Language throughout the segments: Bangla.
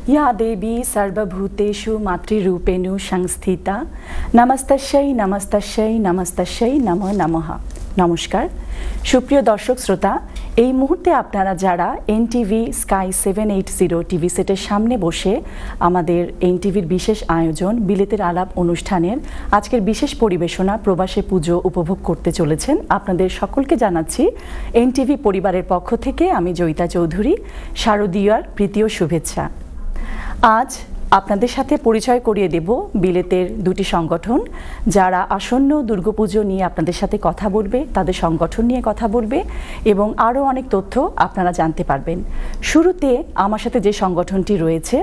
या देवी सर्वभूतेषु मातृरूपेणु संस्थिता नमस्तस्यै नमस्तस्यै नमस्तस्यै नमो नमः। नमस्कार सुप्रिय दर्शक श्रोता, এই মুহূর্তে আপনারা যারা এনটিভি স্কাই 780 টিভি সেটের সামনে বসে আমাদের এনটিভির বিশেষ আয়োজন বিলেতের আলাপ অনুষ্ঠানের আজকের বিশেষ পরিবেশনা প্রবাসে পুজো উপভোগ করতে চলেছেন, আপনাদের সকলকে জানাচ্ছি এনটিভি পরিবারের পক্ষ থেকে আমি জয়িতা চৌধুরী শারদীয়ার প্রীতি ও শুভেচ্ছা। আজ আপনাদের সাথে পরিচয় করিয়ে দেব বিলেতের দুটি সংগঠন যারা আসন্ন দুর্গাপুজো নিয়ে আপনাদের সাথে কথা বলবে, তাদের সংগঠন নিয়ে কথা বলবে এবং আরও অনেক তথ্য আপনারা জানতে পারবেন। শুরুতে আমার সাথে যে সংগঠনটি রয়েছে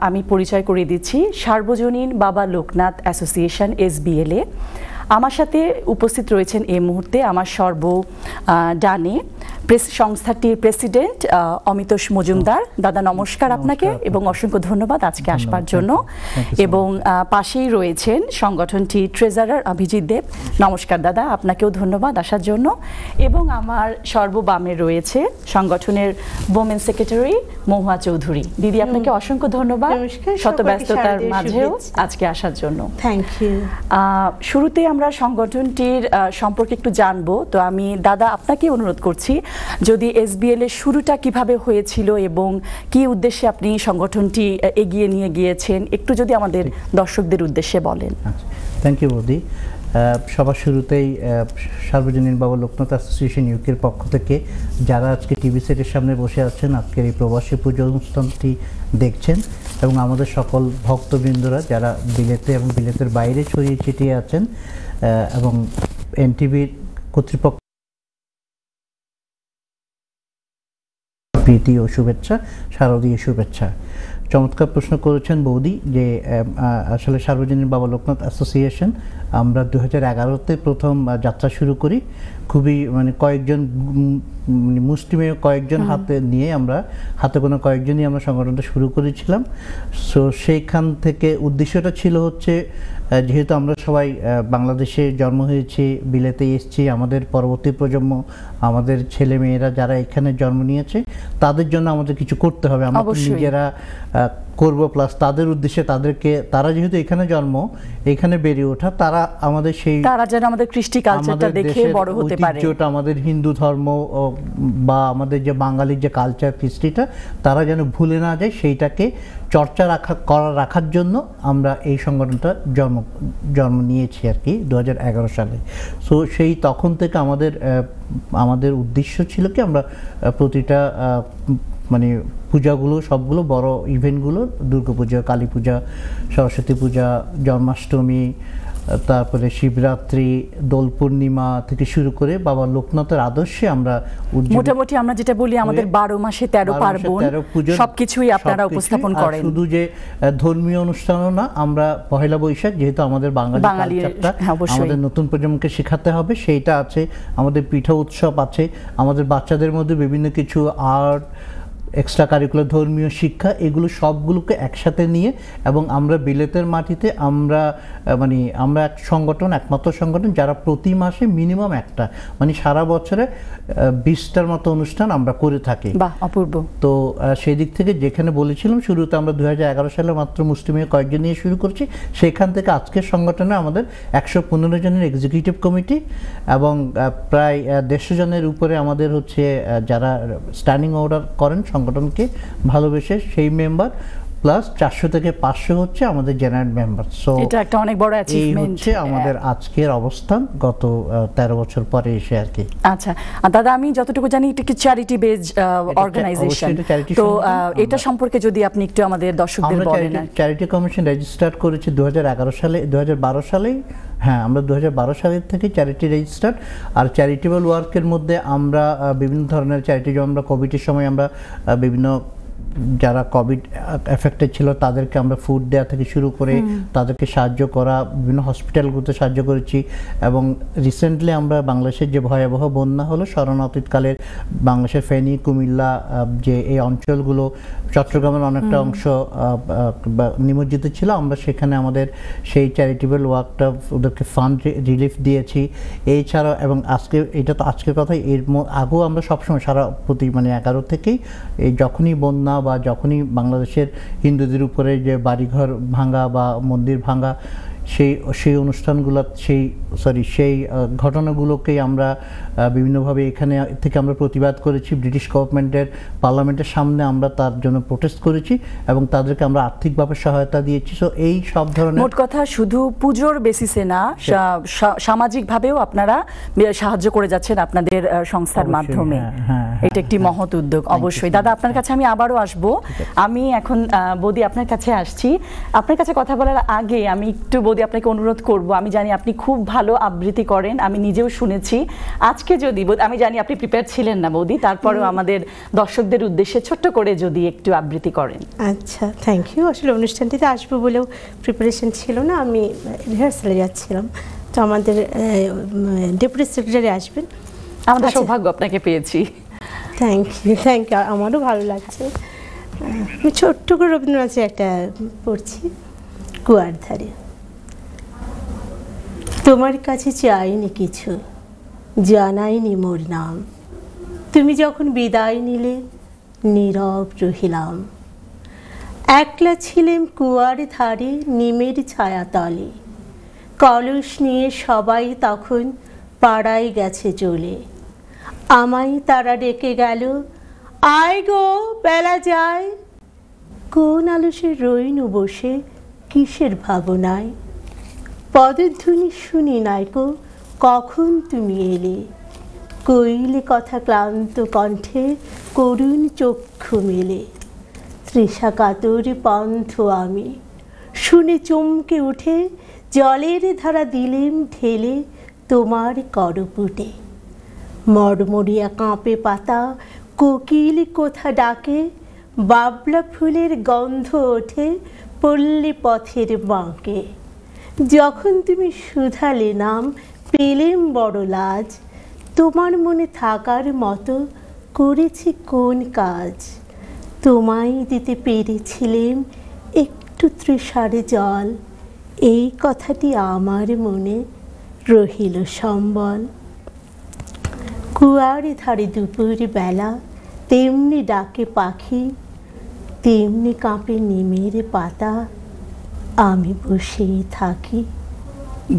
আমি পরিচয় করিয়ে দিচ্ছি, সার্বজনীন বাবা লোকনাথ অ্যাসোসিয়েশন SBLA। আমার সাথে উপস্থিত রয়েছেন এই মুহূর্তে আমার ডানে সংস্থাটির প্রেসিডেন্ট অমিতোষ মজুমদার। দাদা নমস্কার আপনাকে এবং অসংখ্য ধন্যবাদ আজকে আসবার জন্য। এবং পাশেই রয়েছেন সংগঠনটি ট্রেজারার অভিজিৎ দেব। নমস্কার দাদা, আপনাকেও ধন্যবাদ আসার জন্য। এবং আমার সর্ববামে রয়েছে সংগঠনের ওমেন সেক্রেটারি মহুয়া চৌধুরী। দিদি আপনাকে অসংখ্য ধন্যবাদ শত ব্যস্ততার মাঝেও আজকে আসার জন্য। Thank you. শুরুতে আমরা সংগঠনটির সম্পর্কে একটু জানবো, তো আমি দাদা আপনাকে অনুরোধ করছি যদি SBL এর শুরুটা কিভাবে হয়েছিল এবং কি উদ্দেশ্যে আপনি সংগঠনটি এগিয়ে নিয়ে গিয়েছেন একটু যদি আমাদের দর্শকদের উদ্দেশ্যে বলেন। থ্যাংক ইউ বৌদি। সবার শুরুতেই সার্বজনীন বাবা লোকনাথ অ্যাসোসিয়েশন ইউকের পক্ষ থেকে যারা আজকে টিভি সেটের সামনে বসে আছেন, আজকের এই প্রবাসী পুজো অনুষ্ঠানটি দেখছেন এবং আমাদের সকল ভক্তবৃন্দরা যারা বিলেতে এবং বিলেতের বাইরে ছড়িয়ে ছিটিয়ে আছেন এবং এনটিভির কর্তৃপক্ষ প্রীতি ও শুভেচ্ছা, শারদীয় শুভেচ্ছা। চমৎকার প্রশ্ন করেছেন বৌদি যে আসলে সার্বজনীন বাবা লোকনাথ অ্যাসোসিয়েশন আমরা 2011-তে প্রথম যাত্রা শুরু করি। খুবই কয়েকজন মুষ্টিমেয় কয়েকজন হাতে কোনো কয়েকজনই আমরা সংগঠনটা শুরু করেছিলাম। সো সেইখান থেকে উদ্দেশ্যটা ছিল হচ্ছে যেহেতু আমরা সবাই বাংলাদেশে জন্ম হয়েছি, বিলেতে এসেছি, আমাদের পরবর্তী প্রজন্ম আমাদের ছেলে মেয়েরা যারা এখানে জন্ম নিয়েছে তাদের জন্য আমাদের কিছু করতে হবে। আমরা নিজেরা করব, প্লাস তাদের উদ্দেশ্যে তারা যেহেতু এখানে জন্ম, এখানে বেড়ে ওঠা, তারা যেন আমাদের কৃষ্টি কালচারটা দেখে বড় হতে পারে, আমাদের হিন্দু ধর্ম বা আমাদের যে বাঙালির যে কালচার কৃষ্টিটা তারা যেন ভুলে না যায়, সেইটাকে চর্চা রাখার জন্য আমরা এই সংগঠনটা জন্ম নিয়েছি আর কি 2011 সালে। সো সেই তখন থেকে আমাদের উদ্দেশ্য ছিল কি আমরা প্রতিটা পূজাগুলো সবগুলো বড় ইভেন্টগুলো দুর্গাপূজা, কালী পূজা, সরস্বতী পূজা, জন্মাষ্টমী, তারপরে শিবরাত্রি, দোল পূর্ণিমা থেকে শুরু করে বাবা লোকনাথের আদর্শে আমরা মোটামুটি আমরা যেটা বলি আমাদের 12 মাসে 13 পার্বণ সবকিছুই আপনারা উপস্থাপন করেন। শুধু যে ধর্মীয় অনুষ্ঠানও না, আমরা পহেলা বৈশাখ যেহেতু আমাদের বাঙালি কালচারটা আমাদের নতুন প্রজন্মকে শেখাতে হবে, সেইটা আছে। আমাদের পিঠা উৎসব আছে, আমাদের বাচ্চাদের মধ্যে বিভিন্ন কিছু আর্ট, এক্সট্রা কারিকুলার ধর্মীয় শিক্ষা, এগুলো সবগুলোকে একসাথে নিয়ে এবং আমরা বিলেতের মাটিতে আমরা একমাত্র সংগঠন যারা প্রতি মাসে মিনিমাম একটা সারা বছরে 20টার মতো অনুষ্ঠান আমরা করে থাকি। বাহ, অপূর্ব। তো সেই দিক থেকে যেখানে বলেছিলাম শুরুতে আমরা 2011 সালে মাত্র মুসলিমের কয়েকজন নিয়ে শুরু করছি, সেখান থেকে আজকের সংগঠনে আমাদের 115 জনের এক্সিকিউটিভ কমিটি এবং প্রায় 150 জনের উপরে আমাদের হচ্ছে যারা স্ট্যান্ডিং অর্ডার করেন সংগঠনকে ভালোবেসে সেই মেম্বার, প্লাস 400 থেকে 500 হচ্ছে আমাদের জেনারেল মেম্বার। সো এটা একটা অনেক বড় অ্যাচিভমেন্ট হচ্ছে আমাদের আজকের অবস্থান গত 13 বছর পরে এসে আর কি। আচ্ছা দাদা, আমি যতটুকু জানি এটা কি চ্যারিটি বেসড অর্গানাইজেশন, তো এটা সম্পর্কে যদি আপনি একটু আমাদের দর্শকদের বলেন। চ্যারিটি কমিশন রেজিস্টার করেছে 2012 সালে। হ্যাঁ, আমরা 2012 সালের থেকে চ্যারিটি রেজিস্টার্ড। আর চ্যারিটেবল ওয়ার্কের মধ্যে আমরা বিভিন্ন ধরনের চ্যারিটি, যেমন আমরা কোভিডের সময় আমরা বিভিন্ন যারা কোভিড এফেক্টেড ছিল তাদেরকে আমরা ফুড দেওয়া থেকে শুরু করে তাদেরকে সাহায্য করা, বিভিন্ন হসপিটালগুলোতে সাহায্য করেছি। এবং রিসেন্টলি আমরা বাংলাদেশের যে ভয়াবহ বন্যা হলো শরণার্থীকালের বাংলাদেশের ফেনী, কুমিল্লা যে এই অঞ্চলগুলো, চট্টগ্রামের অনেকটা অংশ নিমজ্জিত ছিল, আমরা সেখানে আমাদের সেই চ্যারিটেবল ওয়ার্কটা ওদেরকে ফান্ড রিলিফ দিয়েছি। এছাড়াও এবং এটা তো আজকের কথাই, এর আগেও আমরা সবসময় সারা প্রতি 11 থেকেই এই যখনই বন্যা বা যখনই বাংলাদেশের হিন্দুদের উপরে যে বাড়িঘর ভাঙা বা মন্দির ভাঙা সেই অনুষ্ঠানগুলো সেই ঘটনাগুলোকেই আমরা বিভিন্নভাবে এখানে থেকে আমরা প্রতিবাদ করেছি। ব্রিটিশ গভর্নমেন্টের পার্লামেন্টের সামনে আমরা তার জন্য প্রোটেস্ট করেছি এবং তাদেরকে আমরা আর্থিকভাবে সহায়তা দিয়েছি। সো এই সব ধরনের, মোট কথা শুধু পুজোর বেসিসে না, সামাজিকভাবেও আপনারা সাহায্য করে যাচ্ছেন আপনাদের সংস্থার মাধ্যমে। এটা একটি মহৎ উদ্যোগ অবশ্যই। দাদা, আপনার কাছে আমি আবারও আসব। আমি এখন বৌদি আপনার কাছে আসছি। আপনার কাছে কথা বলার আগে আমি একটু বৌদি আপনাকে অনুরোধ করব, আমি জানি আপনি খুব ভালো আবৃত্তি করেন, আমি নিজেও শুনেছি। আজকে যদি আমি জানি আপনি প্রিপেয়ার ছিলেন না বৌদি, তারপরেও আমাদের দর্শকদের উদ্দেশ্যে ছোট্ট করে যদি একটু আবৃত্তি করেন। আচ্ছা, থ্যাংক ইউ। আসলে অনুষ্ঠানটিতে আসবো বলেও প্রিপারেশন ছিল না, আমি রিহার্সালে যাচ্ছিলাম। তো আমাদের ডেপুটি সেক্রেটারি আসবেন। আমাদের সৌভাগ্য আপনাকে পেয়েছি। থ্যাংক ইউ, আমারও ভালো লাগছে। আমি ছোট্ট করে রবীন্দ্রনাথের একটা পড়ছি, কুয়ার ধারে। তোমার কাছে চাইনি কিছু, জানাইনি মোর নাম, তুমি যখন বিদায় নিলে নীরব রহিলাম। একলা ছিলেম কুয়ার ধারে নিমের ছায়া তলে, কলস নিয়ে সবাই তখন পাড়ায় গেছে চলে। আমায় তারা ডেকে গেল, আয় গো বেলা যায়। কোন আলসে রইনু বসে কিসের ভাবনায়, পদধ্বনি শুনি নাইকো কখন তুমি এলে। কইলে কথা ক্লান্ত কণ্ঠে করুণ চক্ষু মেলে। তৃষা কাতর পন্থ আমি শুনে চমকে উঠে, জলের ধারা দিলেম ঢেলে তোমার করপুটে। মরমরিয়া কাঁপে পাতা, কোকিল কোথা ডাকে, বাবলা ফুলের গন্ধ ওঠে পল্লী পথের বাঁকে। যখন তুমি শুধালে নাম পেলেম বড় লাজ, তোমার মনে থাকার মতো করেছি কোন কাজ। তোমায় দিতে পেরেছিলেম একটু তৃষার জল, এই কথাটি আমার মনে রহিল সম্বল। কুয়ার ধারে দুপুর বেলা তেমনি ডাকে পাখি, তেমনি কাঁপে নিমের পাতা, আমি বসেই থাকি।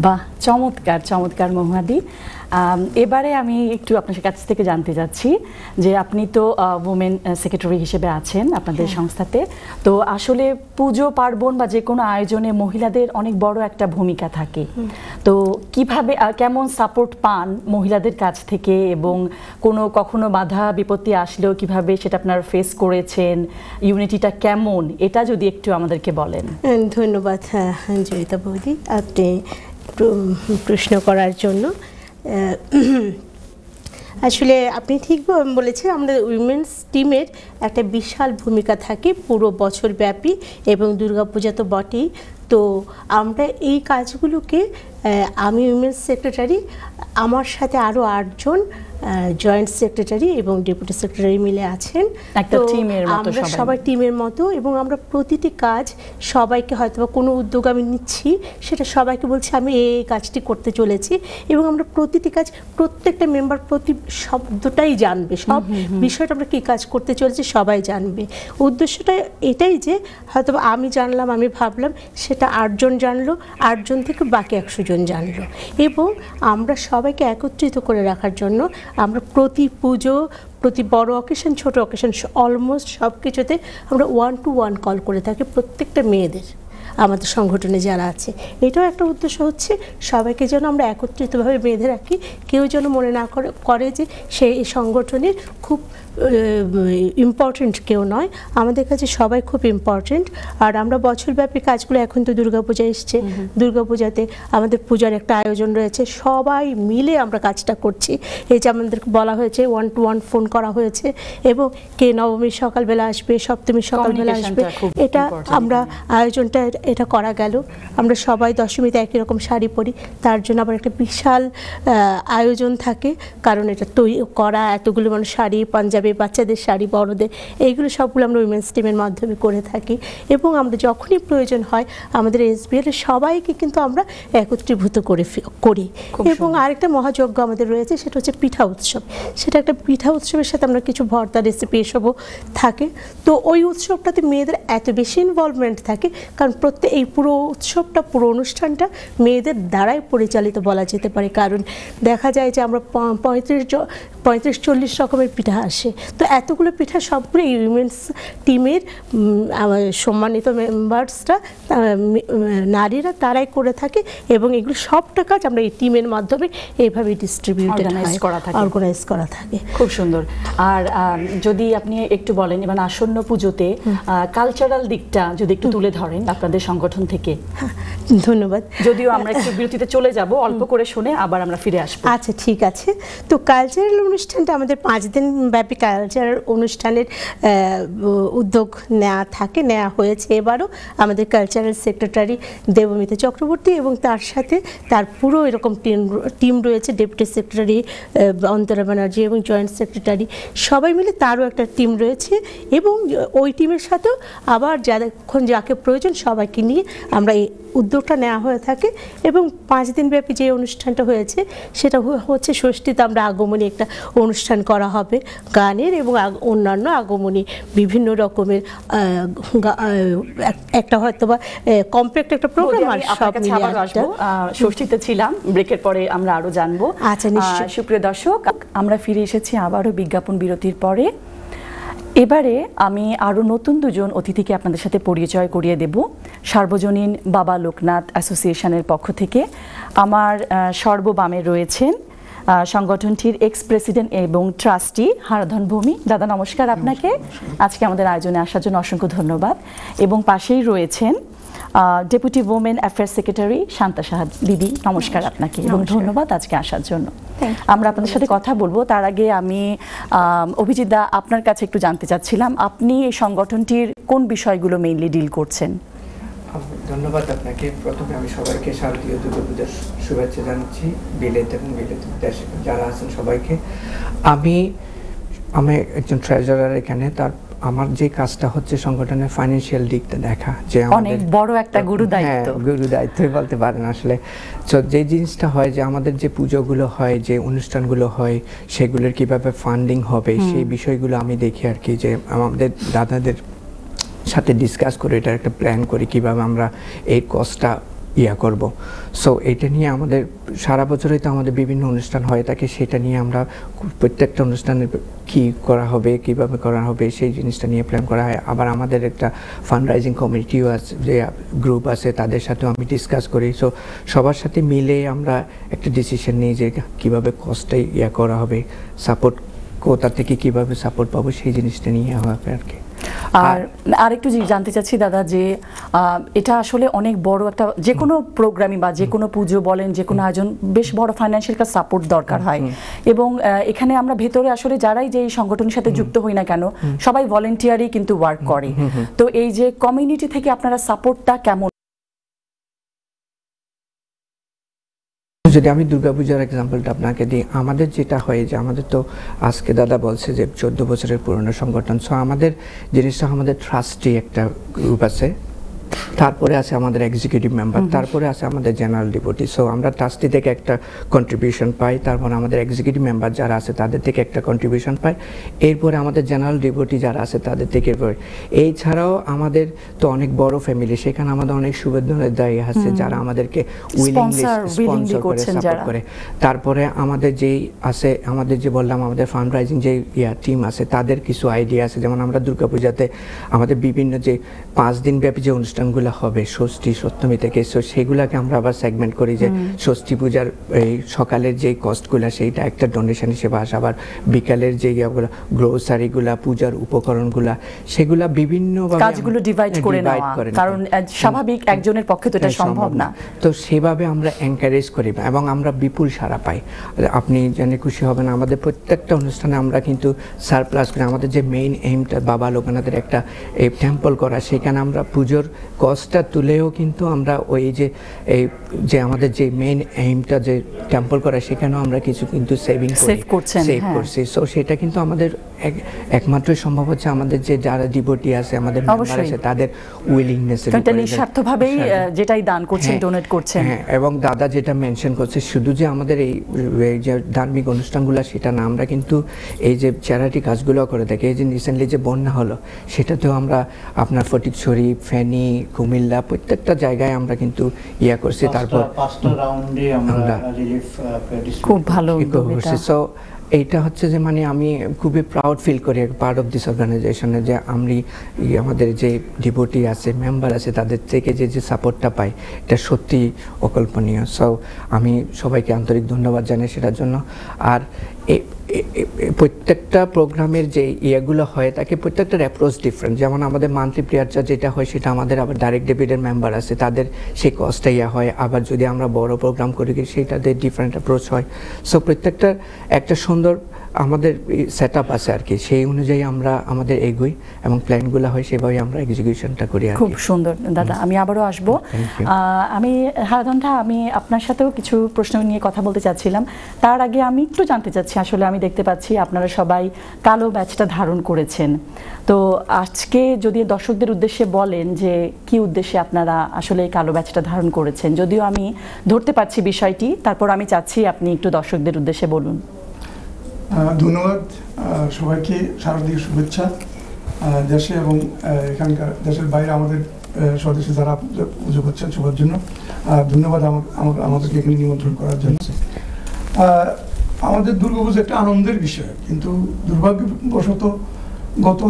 বাহ, চমৎকার চমৎকার মহুয়াদি। এবারে আমি একটু আপনার কাছ থেকে জানতে চাচ্ছি যে আপনি তো ওমেন সেক্রেটারি হিসেবে আছেন আপনাদের সংস্থাতে। তো আসলে পুজো পার্বণ বা যে কোনো আয়োজনে মহিলাদের অনেক বড় একটা ভূমিকা থাকে। তো কিভাবে কেমন সাপোর্ট পান মহিলাদের কাছ থেকে, এবং কখনো বাধা বিপত্তি আসলেও কিভাবে সেটা আপনারা ফেস করেছেন, ইউনিটিটা কেমন, এটা যদি একটু আমাদেরকে বলেন। ধন্যবাদ জয়িতা বৌদি আপনি প্রশ্ন করার জন্য। আসলে আপনি ঠিক বলেছেন, আমাদের উইমেন্স টিমের একটা বিশাল ভূমিকা থাকে পুরো বছর ব্যাপী, এবং দুর্গাপূজা তো বটেই। তো আমরা এই কাজগুলোকে, আমি উইমেন্স সেক্রেটারি, আমার সাথে আরও 8 জন জয়েন্ট সেক্রেটারি এবং ডেপুটি সেক্রেটারি মিলে আছেন। আমরা সবাই টিমের মতো, এবং আমরা প্রতিটি কাজ সবাইকে, হয়তো কোনো উদ্যোগ আমি নিচ্ছি সেটা সবাইকে বলছি আমি এই কাজটি করতে চলেছি, এবং আমরা প্রতিটি কাজ প্রত্যেকটা মেম্বার প্রতি শব্দটাই জানবে, সব বিষয়টা আমরা কী কাজ করতে চলেছি সবাই জানবে। উদ্দেশ্যটা এটাই যে হয়তো আমি জানলাম, আমি ভাবলাম, সেটা 8 জন জানলো, 8 জন থেকে বাকি 100 জন জানলো। এবং আমরা সবাইকে একত্রিত করে রাখার জন্য আমরা প্রতি পুজো, প্রতি বড় অকেশন, ছোট অকেশন, অলমোস্ট সব কিছুতে আমরা 1-to-1 কল করে থাকি প্রত্যেকটা মেয়েদের, আমাদের সংগঠনে যারা আছে। এটাও একটা উদ্দেশ্য হচ্ছে সবাইকে যেন আমরা একত্রিতভাবে বেঁধে রাখি, কেউ যেন মনে না করে যে সে এই সংগঠনের খুব ইম্পর্টেন্ট কেউ নয়। আমাদের কাছে সবাই খুব ইম্পর্টেন্ট। আর আমরা বছরব্যাপী কাজগুলো, এখন তো দুর্গাপূজা এসছে, দুর্গাপূজাতে আমাদের পূজার একটা আয়োজন রয়েছে, সবাই মিলে আমরা কাজটা করছি। এই যে আমাদেরকে বলা হয়েছে 1-to-1 ফোন করা হয়েছে, এবং কে নবমীর সকালবেলা আসবে, সপ্তমীর সকালবেলা আসবে, এটা আমরা আয়োজনটা এটা করা গেল। আমরা সবাই দশমীতে একই রকম শাড়ি পরি, তার জন্য আবার একটা বিশাল আয়োজন থাকে, কারণ এটা তৈরি করা, এতগুলো মানুষ শাড়ি পাঞ্জাবি হবে, বাচ্চাদের শাড়ি, বড়দের, এইগুলো সবগুলো আমরা উইমেন্স টিমের মাধ্যমে করে থাকি। এবং আমরা যখনই প্রয়োজন হয় আমাদের এসবিএল এর সবাইকে কিন্তু আমরা একত্রীভূত করি। এবং আরেকটা মহাযজ্ঞ আমাদের রয়েছে, সেটা হচ্ছে পিঠা উৎসব। সেটা একটা পিঠা উৎসবের সাথে আমরা কিছু ভর্তা, রেসিপি এসবও থাকে। তো ওই উৎসবটাতে মেয়েদের এত বেশি ইনভলভমেন্ট থাকে, কারণ এই পুরো উৎসবটা, পুরো অনুষ্ঠানটা মেয়েদের দ্বারাই পরিচালিত বলা যেতে পারে। কারণ দেখা যায় যে আমরা 35-40 রকমের পিঠা আসে, তো এতগুলো পিঠা সবগুলো এই উইমেন্স টিমের সম্মানিত মেম্বার্সরা, নারীরা, তারাই করে থাকে। এবং এগুলো সবটা কাজ আমরা এই টিমের মাধ্যমে এইভাবে অর্গানাইজ করা থাকে। খুব সুন্দর। আর যদি আপনি একটু বলেন, এবার আসন্ন পুজোতে কালচারাল দিকটা যদি একটু তুলে ধরেন আপনাদের সংগঠন থেকে। ধন্যবাদ। যদিও আমরা একটু বিরতিতে চলে যাব, অল্প করে শুনে আবার আমরা ফিরে আসবো। আচ্ছা, ঠিক আছে। তো কালচারাল অনুষ্ঠানটা আমাদের 5 দিন ব্যাপী কালচারাল অনুষ্ঠানের উদ্যোগ নেওয়া হয়েছে এবারও। আমাদের কালচারাল সেক্রেটারি দেবমিতা চক্রবর্তী এবং তার সাথে তার পুরো এরকম টিম রয়েছে, ডেপুটি সেক্রেটারি অন্তরা ব্যানার্জি এবং জয়েন্ট সেক্রেটারি, সবাই মিলে তারও একটা টিম রয়েছে। এবং ওই টিমের সাথেও আবার যাকে প্রয়োজন সবাইকে নিয়ে আমরা এই উদ্যোগটা নেওয়া হয়ে থাকে। এবং 5 দিন ব্যাপী যে অনুষ্ঠানটা হয়েছে সেটা হচ্ছে ষষ্ঠীতে আমরা আগমনী একটা অনুষ্ঠান করা হবে, গানের এবং অন্যান্য আগমনী বিভিন্ন রকমের একটা হয়তো বা কমপ্লেক্ট একটা প্রোগ্রাম। আর সব মিলে ষষ্ঠীতে ছিলাম, ব্রেকের পরে আমরা আরো জানবো। আচ্ছা, নিশ্চয়ই। সুপ্রিয় দর্শক, আমরা ফিরে এসেছি আবারও বিজ্ঞাপন বিরতির পরে। এবারে আমি আরও নতুন 2জন অতিথিকে আপনাদের সাথে পরিচয় করিয়ে দেব। সার্বজনীন বাবা লোকনাথ অ্যাসোসিয়েশনের পক্ষ থেকে আমার সর্ববামে রয়েছেন সংগঠনটির এক্স প্রেসিডেন্ট এবং ট্রাস্টি হারাধন ভূমি। দাদা নমস্কার আপনাকে, আজকে আমাদের আয়োজনে আসার জন্য অসংখ্য ধন্যবাদ। এবং পাশেই রয়েছেন deputy women affairs secretary Shanta Saha দিদি, নমস্কার আপনাকে এবং ধন্যবাদ আজকে আসার জন্য। আমরা আপনাদের সাথে কথা বলবো, তার আগে আমি অভিজিৎ দা আপনার কাছে একটু জানতে চাচ্ছিলাম, আপনি এই সংগঠনটির কোন বিষয়গুলো মেইনলি ডিল করছেন? ধন্যবাদ আপনাকে। প্রথমে আমি সবাইকে শারদীয় দুর্গাপূজার শুভেচ্ছা জানাচ্ছি, বিলেত এবং বিলেত দেশে যারা আছেন সবাইকে। আমি একজন ট্রেজারার এখানে। তার আমার যে কাজটা হচ্ছে সংগঠনের ফাইন্যান্সিয়াল দিকটা দেখা, যে অনেক বড় একটা গুরু দায়িত্বই বলতে পারেন আসলে। তো যে জিনিসটা হয় যে আমাদের যে পুজোগুলো হয়, যে অনুষ্ঠানগুলো হয়, সেগুলোর কিভাবে ফান্ডিং হবে সেই বিষয়গুলো আমি দেখি আর কি, যে আমাদের দাদাদের সাথে ডিসকাস করে এটার একটা প্ল্যান করি কিভাবে আমরা এই কস্টটা করব। সো এটা নিয়ে আমাদের সারা বছরই তো আমাদের বিভিন্ন অনুষ্ঠান হয়ে থাকে, সেটা নিয়ে আমরা প্রত্যেকটা অনুষ্ঠানে কী করা হবে, কিভাবে করা হবে সেই জিনিসটা নিয়ে প্ল্যান করা হয়। আবার আমাদের একটা ফান্ড রাইজিং কমিটিও আছে, যে গ্রুপ আছে, তাদের সাথেও আমি ডিসকাস করি। সো সবার সাথে মিলে আমরা একটা ডিসিশন নিই যে কীভাবে কস্টটা করা হবে, সাপোর্ট কোথা থেকে কীভাবে সাপোর্ট পাবো সেই জিনিসটা নিয়ে হবে আর কি। আর আরেকটু জানতে চাচ্ছি দাদা, যে এটা আসলে অনেক বড় একটা, যে কোনো প্রোগ্রামই বা যে কোনো পুজো বলেন, যে কোনো আয়োজন, বেশ বড় ফাইন্যান্সিয়াল একটা সাপোর্ট দরকার হয়। এবং এখানে আমরা ভেতরে আসলে যারাই যে এই সংগঠনের সাথে যুক্ত হই না কেন, সবাই ভলেন্টিয়ারই কিন্তু ওয়ার্ক করে। তো এই যে কমিউনিটি থেকে আপনারা সাপোর্টটা কেমন? যদি আমি দুর্গাপূজার এক্সাম্পলটা আপনাকে দিই, আমাদের যেটা হয় যে আমাদের তো আজকে দাদা বলছে যে 14 বছরের পুরনো সংগঠন। সো আমাদের জিনিসটা, আমাদের ট্রাস্টি একটা গ্রুপ আছে, তারপরে আছে আমাদের এক্সিকিউটিভ মেম্বার, তারপরে আছে আমাদের জেনারেল ডিপুটি। সো আমরা ট্রাস্টি থেকে একটা কন্ট্রিবিউশন পাই, তারপর আমাদের এক্সিকিউটিভ মেম্বার যারা আছে তাদের থেকে একটা কন্ট্রিবিউশন পাই, এরপরে আমাদের জেনারেল ডিপুটি যারা আছে তাদের থেকে। এই ছাড়াও আমাদের তো অনেক বড় ফ্যামিলি, সেখানে আমাদের অনেক সুবিধার দায়ী আছে যারা আমাদেরকে উইলিংলি স্পন্সর করে, সাপোর্ট করে। তারপরে আমাদের যেই আছে, আমাদের যে বললাম আমাদের ফান্ড রাইজিং যে টিম আছে, তাদের কিছু আইডিয়া আছে। যেমন আমরা দুর্গাপূজাতে আমাদের বিভিন্ন যে 5 দিন ব্যাপী যে অনুষ্ঠানগুলো হবে ষষ্ঠী সপ্তমী থেকে, সেগুলাকে আমরা আবার সেগমেন্ট করি, যে ষষ্ঠী পূজার এই সকালের যে কস্টগুলো সেইটা একটা ডোনেশন হিসেবে আসে, আবার বিকালের যে গ্রোসারিগুলা, পূজার উপকরণগুলা, সেগুলা বিভিন্নভাবে কাজগুলো ডিভাইড করে নেওয়া, কারণ স্বাভাবিক একজনের পক্ষে তো এটা সম্ভব না। তো সেভাবে আমরা এনকারেজ করি এবং আমরা বিপুল সাড়া পাই। আপনি জেনে খুশি হবেন, আমাদের প্রত্যেকটা অনুষ্ঠানে আমরা কিন্তু সারপ্লাস করি। আমাদের যে মেইন এইমটা বাবা লোকনাথের একটা এই টেম্পল করা, সেখানে আমরা পুজোর কস্টটা তুলেও কিন্তু আমরা ওই যে আমাদের যে মেইন এইমটা যে টেম্পল করা সেখানেও আমরা কিছু কিন্তু সেভ করছি। সো সেটা কিন্তু আমাদের একমাত্র সম্ভব হচ্ছে আমাদের যে যারা ডিভোটি আছে, আমাদের মেম্বার আছে, তাদের উইলিংনেস, এটা নিঃস্বার্থভাবেই যেটাই দান করছেন, ডোনেট করছেন। হ্যাঁ, এবং দাদা যেটা মেনশন করছে, শুধু যে আমাদের এই যে ধার্মিক অনুষ্ঠানগুলো সেটা না, আমরা কিন্তু এই যে চ্যারিটি কাজগুলো করে থাকি। এই যে রিসেন্টলি যে বন্যা হলো সেটাতেও আমরা আপনার ফটিকছড়ি, ফেনী, কুমিল্লা প্রত্যেকটা জায়গায় আমরা কিন্তু করছি। তারপর খুব ভালো করছি। সো এইটা হচ্ছে যে মানে আমি খুবই প্রাউড ফিল করি পার্ট অফ দিস অর্গানাইজেশনে, যে আমি আমাদের যে ডিভোটি আছে, মেম্বার আছে, তাদের থেকে যে সাপোর্টটা পাই এটা সত্যি অকল্পনীয়। সো আমি সবাইকে আন্তরিক ধন্যবাদ জানাই সেটার জন্য। আর প্রত্যেকটা প্রোগ্রামের যে ইয়েগুলো হয় তাকে প্রত্যেকটার অ্যাপ্রোচ ডিফারেন্ট। যেমন আমাদের মান্থলি প্রেয়ার চার্জ যেটা হয় সেটা আমাদের আবার ডাইরেক্ট ডেবিটের মেম্বার আছে, তাদের সেই কস্টটা হয়। আবার যদি আমরা বড় প্রোগ্রাম করি সেটাতে ডিফারেন্ট অ্যাপ্রোচ হয়। সো প্রত্যেকটার একটা সুন্দর আমাদের সেট আপ আছে আর কি, সেই অনুযায়ী আমরা আমাদের এগোই এবং প্ল্যানগুলো হয় সেভাবে আমরা এক্সিকিউশনটা করি। খুব সুন্দর দাদা, আমি আবারও আসবো। আমি হারাধনটা, আমি আপনার সাথেও কিছু প্রশ্ন নিয়ে কথা বলতে চাচ্ছিলাম। তার আগে আমি একটু জানতে চাচ্ছি, আসলে আমি দেখতে পাচ্ছি আপনারা সবাই কালো ব্যাচটা ধারণ করেছেন, তো আজকে যদি দর্শকদের উদ্দেশ্যে বলেন যে কি উদ্দেশ্যে আপনারা আসলে এই কালো ব্যাচটা ধারণ করেছেন, যদিও আমি ধরতে পারছি বিষয়টি, তারপর আমি চাচ্ছি আপনি একটু দর্শকদের উদ্দেশ্যে বলুন। ধন্যবাদ সবাইকে, শারদীয় শুভেচ্ছা। দেশে এবং এখানকার দেশের বাইরে আমাদের সদস্য যারা পুজো করছেন সবার জন্য ধন্যবাদ আমাদেরকে এখানে নিমন্ত্রণ করার জন্য। আমাদের দুর্গাপূজা একটা আনন্দের বিষয়, কিন্তু দুর্ভাগ্যবশত গত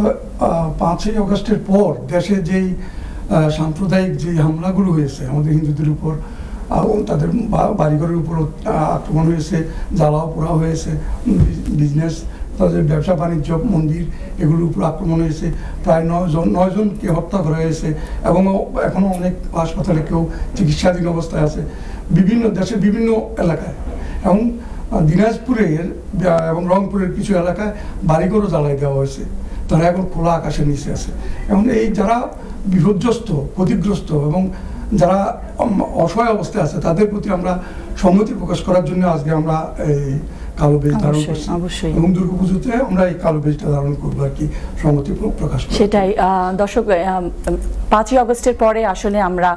5ই আগস্টের পর দেশে যেই সাম্প্রদায়িক যে হামলাগুলো হয়েছে আমাদের হিন্দুদের উপর, তাদের বাড়িঘরের উপর আক্রমণ হয়েছে, জ্বালাও পোড়া হয়েছে, বিজনেস, তাদের ব্যবসা বাণিজ্য, মন্দির, এগুলোর উপর আক্রমণ হয়েছে, প্রায় 9 জনকে হত্যা করা হয়েছে এবং এখনও অনেক হাসপাতালে কেউ চিকিৎসাধীন অবস্থায় আছে বিভিন্ন দেশের বিভিন্ন এলাকায়। এবং দিনাজপুরের এবং রংপুরের কিছু এলাকায় বাড়িঘরও জ্বালাই দেওয়া হয়েছে, তারা এখন খোলা আকাশের নিচে আছে। এবং এই যারা বিপর্যস্ত, ক্ষতিগ্রস্ত এবং যারা অসহায় অবস্থায় আছে তাদের প্রতি আমরা সংহতি প্রকাশ করার জন্য আজকে আমরা এই কালো বেশ ধারণ করছি এবং দুর্গাপুজোতে আমরা এই কালো বেশটা ধারণ করবো আর কি, সংহতি প্রকাশ করব। সেটাই দর্শক, 5ই আগস্টের পরে আসলে আমরা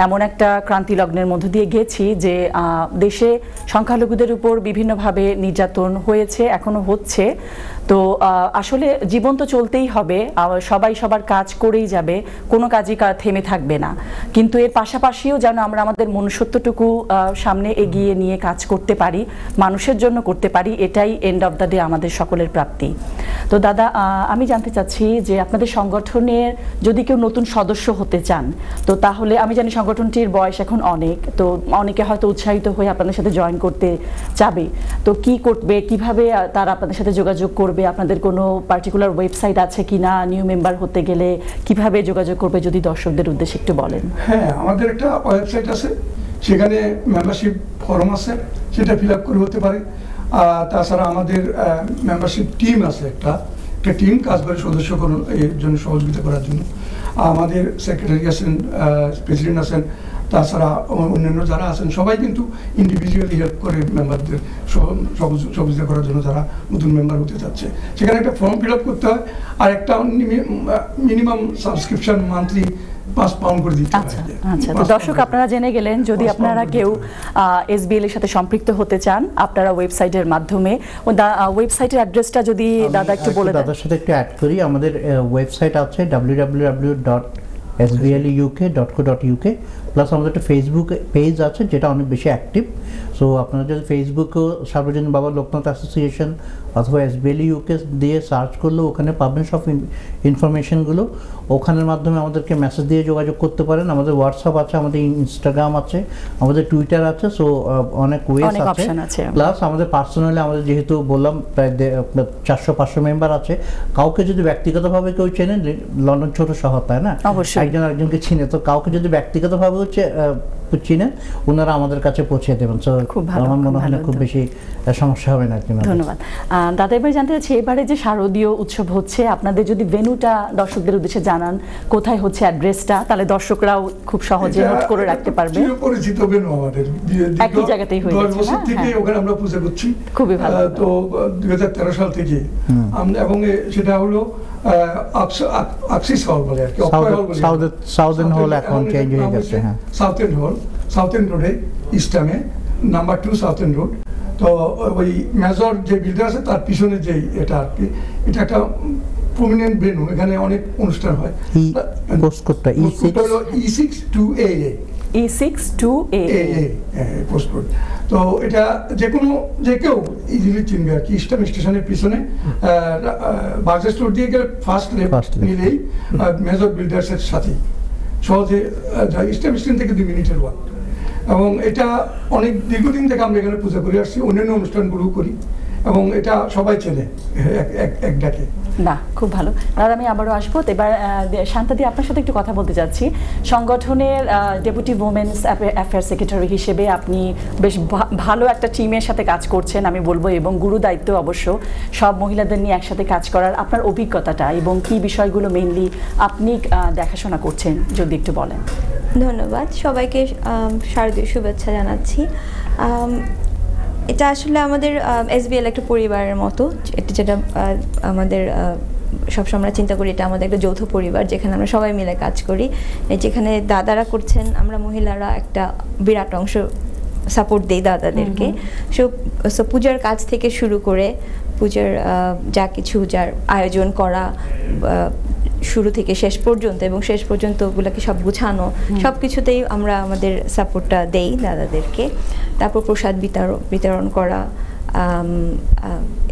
এমন একটা ক্রান্তি লগ্নের মধ্য দিয়ে গেছি যে দেশে সংখ্যালঘুদের উপর বিভিন্নভাবে নির্যাতন হয়েছে, এখনো হচ্ছে। তো আসলে জীবন তো চলতেই হবে, সবাই সবার কাজ করেই যাবে, কোনো কাজই থেমে থাকবে না, কিন্তু এর পাশাপাশিও যেন আমরা আমাদের মনুষ্যত্বটুকু সামনে এগিয়ে নিয়ে কাজ করতে পারি, মানুষের জন্য করতে পারি, এটাই এন্ড অফ দ্য ডে আমাদের সকলের প্রাপ্তি। তো দাদা, আমি জানতে চাচ্ছি যে আপনাদের সংগঠনের যদি কেউ নতুন সদস্য হতে চান, তো তাহলে আমি জানি সংগঠনটির বয়স এখন অনেক, তো অনেকে হয়তো উৎসাহিত হয়ে আপনাদের সাথে জয়েন করতে চাবে, তো কি করবে, কিভাবে তারা আপনাদের সাথে যোগাযোগ করবে? আপনাদের কোনো পার্টিকুলার ওয়েবসাইট আছে কিনা? নিউ মেম্বার হতে গেলে কিভাবে যোগাযোগ করবে, যদি দর্শকদের উদ্দেশ্যে একটু বলেন। হ্যাঁ, আমাদের একটা ওয়েবসাইট আছে, সেখানে মেম্বারশিপ ফর্ম আছে, সেটা ফিল আপ করে হতে পারে। তাছাড়া আমাদের মেম্বারশিপ টিম আছে, একটা টিম কাজ করে সদস্য এর জন্য সহযোগিতা করার জন্য। আমাদের সেক্রেটারি আছেন, প্রেসিডেন্ট আছেন, তাছাড়া অন্যান্য যারা আছেন সবাই কিন্তু ইন্ডিভিজুয়ালি হেল্প করে মেম্বারদের সহযোগিতা করার জন্য যারা নতুন মেম্বার হতে চাচ্ছে। সেখানে একটা ফর্ম ফিল আপ করতে হয়, আর একটা মিনিমাম সাবস্ক্রিপশন মান্থলি 5 পাউন্ড করে দিতে হয়। আচ্ছা, তো দর্শক আপনারা জেনে গেলেন, যদি আপনারা কেউ এসবিএল এর সাথে সম্পৃক্ত হতে চান, আপনারা ওয়েবসাইটের মাধ্যমে, ওয়েবসাইটের অ্যাড্রেসটা যদি দাদা একটু বলে দেন। দাদার সাথে একটু অ্যাড করি, আমাদের ওয়েবসাইট আছে www.sbluk.co.uk, প্লাস আমাদের একটা ফেসবুক পেজ আছে যেটা অনেক বেশি অ্যাক্টিভ। সো আপনারা যদি ফেসবুকেও সার্বজনীন বাবা লোকনাথ অ্যাসোসিয়েশন অথবা এসবিএল ইউকে দিয়ে সার্চ করলেও ওখানে পাবেন সব ইনফরমেশনগুলো। ওখানের মাধ্যমে আমাদেরকে মেসেজ দিয়ে যোগাযোগ করতে পারেন। আমাদের হোয়াটসঅ্যাপ আছে, আমাদের ইনস্টাগ্রাম আছে, আমাদের টুইটার আছে, সো অনেক ওয়েস আছে। প্লাস আমাদের পার্সোনালি, আমাদের যেহেতু বললাম প্রায় 400-500 মেম্বার আছে, কাউকে যদি ব্যক্তিগতভাবে কেউ চেনেন, লন্ডন ছোট শহর তাই না, একজন আরেকজনকে চিনে, তো কাউকে যদি ব্যক্তিগতভাবে হচ্ছে চিনেন ওনারা আমাদের কাছে পৌঁছে দেবেন। তো খুব ভালো, আমার মনে খুব হয় না ভালো খুব উদ্যোগ। বেশি সমস্যা হবে না আর কি। ধন্যবাদ। দাদা এবার জানতে চাচ্ছি, এবারে যে শারদীয় উৎসব হচ্ছে, আপনাদের যদি ভেন্যুটা দর্শকদের উদ্দেশ্যে জানান, কোথায় হচ্ছে অ্যাড্রেসটা, তাহলে দর্শকরাও খুব সহজে নোট করে রাখতে পারবে। চিরপরিচিত ভেন্যু আমাদের, একই জায়গাতেই হয়ে 10 যাচ্ছে, বছর না? থেকে হ্যাঁ। ওখানে আমরা পূজা করছি। খুবই ভালো। তো 2013 সাল থেকে আমরা, এবং সেটা হলো আকসিস হল বলে আর কি, অক্ষয় হল বলে। সাউদার্ন হল এখন চেঞ্জ হয়ে গেছে। হ্যাঁ, সাউথেন্ড হল, সাউথেন্ড রোডে ইস্টামে, নাম্বার 2 সাউথেন্ড রোড। তো ওই মেজর যে বিল্ডার আছে তার পিছনে যে এটা আর কি, এটা একটা প্রমিনেন্ট ভেন্যু, এখানে অনেক অনুষ্ঠান হয়। পোস্টকোডটা E6 2AA E6 2AA postcode. তো এটা যে কেউ ইজিলি চিনবে আর কি। ইস্টার্ন স্টেশনের পিছনে বাজার স্টোর দিয়ে গেলে ফার্স্ট লেফট নিলেই মেজর বিল্ডার্সের সাথে সহজে ইস্টার্ন স্টেশন থেকে 2 মিনিটের ওয়াক। এবং এটা অনেক দীর্ঘদিন থেকে আমরা এখানে পূজা করে আসছি, অন্যান্য অনুষ্ঠানগুলো করি, এবং এটা সবাই চেনে এক ডাকে। বাহ, খুব ভালো। দাদা আমি আবারও আসবো। এবার শান্তাদি, আপনার সাথে একটু কথা বলতে চাচ্ছি। সংগঠনের ডেপুটি উইমেন্স অ্যাফেয়ার সেক্রেটারি হিসেবে আপনি বেশ ভালো একটা টিমের সাথে কাজ করছেন আমি বলবো, এবং গুরু দায়িত্ব অবশ্য সব মহিলাদের নিয়ে একসাথে কাজ করার। আপনার অভিজ্ঞতাটা এবং কি বিষয়গুলো মেইনলি আপনি দেখাশোনা করছেন যদি একটু বলেন। ধন্যবাদ। সবাইকে শারদীয় শুভেচ্ছা জানাচ্ছি। এটা আসলে আমাদের SBL একটা পরিবারের মতো, এটা যেটা আমাদের সবসময় আমরা চিন্তা করি এটা আমাদের একটা যৌথ পরিবার, যেখানে আমরা সবাই মিলে কাজ করি। যেখানে দাদারা করছেন, আমরা মহিলারা একটা বিরাট অংশ সাপোর্ট দিই দাদাদেরকে। সো পূজার কাজ থেকে শুরু করে পূজার যা কিছু যার আয়োজন করা শুরু থেকে শেষ পর্যন্ত, এবং শেষ পর্যন্ত ওগুলোকে সব গুছানো, সব কিছুতেই আমরা আমাদের সাপোর্টটা দেই দাদাদেরকে। তারপর প্রসাদ বিতরণ করা